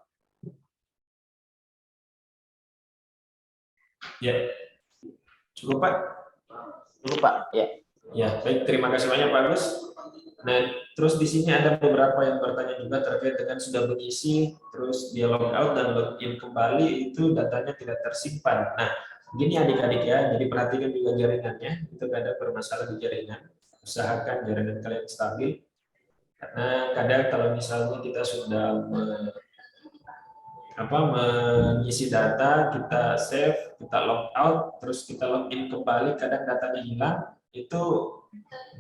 Ya, cukup Pak. Cukup Pak. Ya. Ya, baik. Terima kasih banyak Pak Agus. Nah, terus di sini ada beberapa yang bertanya juga terkait dengan sudah mengisi, terus dia log out dan login kembali, itu datanya tidak tersimpan. Nah, gini adik-adik ya, jadi perhatikan juga jaringannya, itu ada bermasalah di jaringan. Usahakan jaringan kalian stabil, karena kadang kalau misalnya kita sudah mengisi data, kita save, kita log out, terus kita login kembali, kadang datanya hilang, itu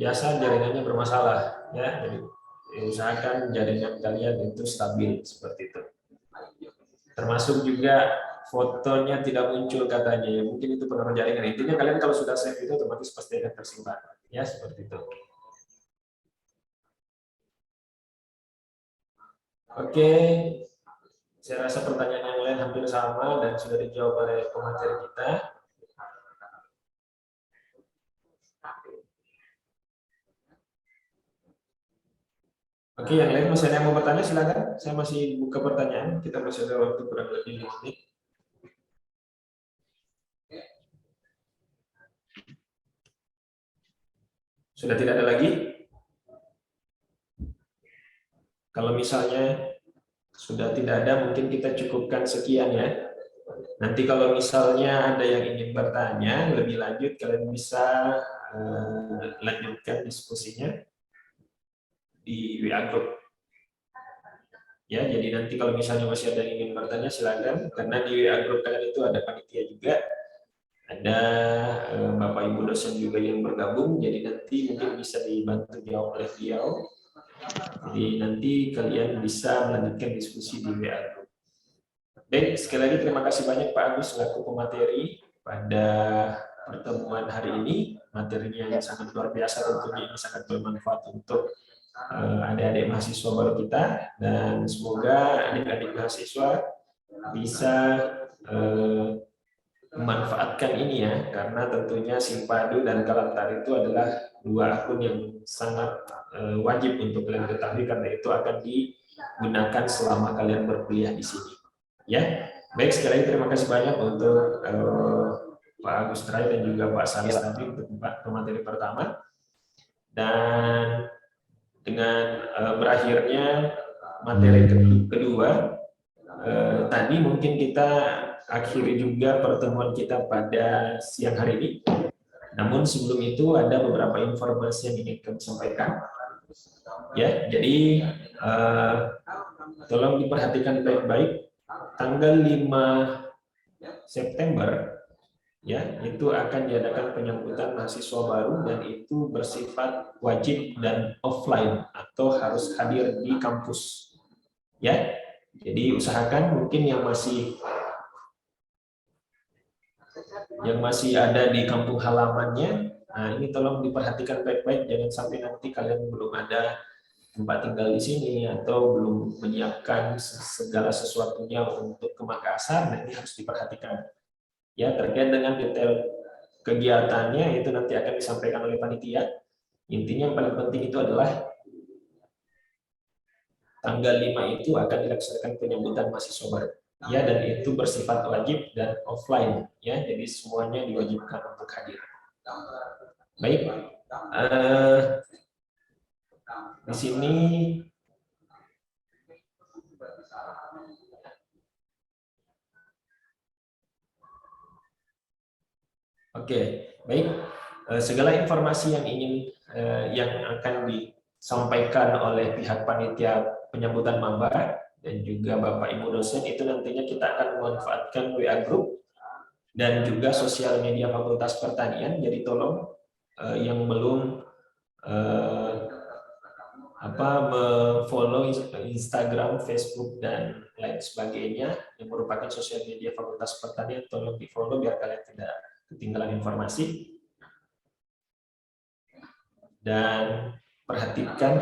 biasa jaringannya bermasalah, ya. Jadi usahakan jaringan kalian itu stabil seperti itu. Termasuk juga fotonya tidak muncul katanya, ya mungkin itu pengaruh jaringan. Intinya kalian kalau sudah save itu otomatis pasti akan tersimpan, ya seperti itu. Oke. Saya rasa pertanyaan yang lain hampir sama dan sudah dijawab oleh pemateri kita. Oke, yang lain masih ada yang mau bertanya, silakan. Saya masih buka pertanyaan. Kita masih ada waktu kurang lebih 5 menit. Sudah tidak ada lagi? Kalau misalnya sudah tidak ada, mungkin kita cukupkan sekian ya. Nanti kalau misalnya ada yang ingin bertanya lebih lanjut, kalian bisa lanjutkan diskusinya di WA Group. Ya, jadi nanti kalau misalnya masih ada yang ingin bertanya silakan, karena di WA Group kalian itu ada panitia juga, ada Bapak Ibu dosen juga yang bergabung, jadi nanti mungkin bisa dibantu jawab oleh beliau. Jadi nanti kalian bisa melanjutkan diskusi di WA Group. Baik, sekali lagi terima kasih banyak Pak Agus selaku pemateri pada pertemuan hari ini. Materinya yang sangat luar biasa, tentunya ini sangat bermanfaat untuk adik-adik mahasiswa baru kita, dan semoga adik-adik mahasiswa bisa memanfaatkan ini ya, karena tentunya Simpadu dan Kalamtar itu adalah dua akun yang sangat wajib untuk kalian ketahui, karena itu akan digunakan selama kalian berkuliah di sini. Ya, baik, sekali lagi terima kasih banyak untuk Pak Agus Trai dan juga Pak Salis tadi untuk pemateri pertama. Dan dengan berakhirnya materi kedua, tadi mungkin kita akhiri juga pertemuan kita pada siang hari ini. Namun sebelum itu ada beberapa informasi yang ingin kami sampaikan. Ya, jadi tolong diperhatikan baik-baik. Tanggal 5 September ya, itu akan diadakan penyambutan mahasiswa baru, dan itu bersifat wajib dan offline atau harus hadir di kampus. Ya. Jadi usahakan mungkin yang masih ada di kampung halamannya, nah ini tolong diperhatikan baik-baik, jangan sampai nanti kalian belum ada tempat tinggal di sini atau belum menyiapkan segala sesuatunya untuk ke Makassar. Nah, ini harus diperhatikan. Ya, terkait dengan detail kegiatannya itu nanti akan disampaikan oleh panitia. Intinya yang paling penting itu adalah tanggal 5 itu akan dilaksanakan penyambutan mahasiswa baru. Ya, dan itu bersifat wajib dan offline. Ya, jadi semuanya diwajibkan untuk hadir. Baik. Di sini oke, baik. Segala informasi yang akan disampaikan oleh pihak panitia penyambutan maba dan juga Bapak Ibu dosen itu nantinya kita akan memanfaatkan WA Group dan juga sosial media Fakultas Pertanian. Jadi tolong yang belum follow Instagram, Facebook, dan lain sebagainya yang merupakan sosial media Fakultas Pertanian, tolong di-follow biar kalian tidak ketinggalan informasi. Dan perhatikan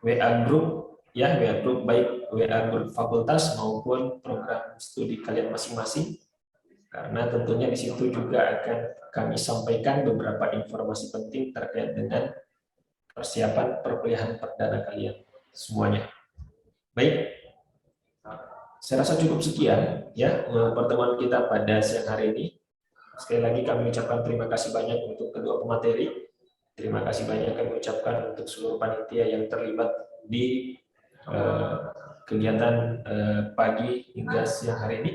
WA Group ya, WA Group baik WA Group fakultas maupun program studi kalian masing-masing, karena tentunya di situ juga akan kami sampaikan beberapa informasi penting terkait dengan persiapan perkuliahan perdana kalian semuanya. Baik, saya rasa cukup sekian ya pertemuan kita pada siang hari ini. Sekali lagi kami ucapkan terima kasih banyak untuk kedua pemateri. Terima kasih banyak kami ucapkan untuk seluruh panitia yang terlibat di kegiatan pagi hingga siang hari ini.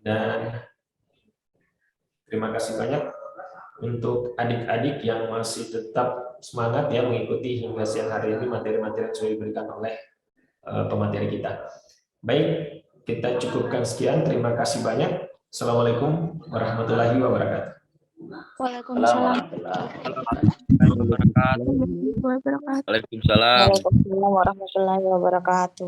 Dan terima kasih banyak untuk adik-adik yang masih tetap semangat ya mengikuti hingga siang hari ini materi-materi yang sudah diberikan oleh pemateri kita. Baik, kita cukupkan sekian. Terima kasih banyak. Assalamualaikum warahmatullahi wabarakatuh. Waalaikumsalam. Waalaikumsalam. Waalaikumsalam warahmatullahi wabarakatuh.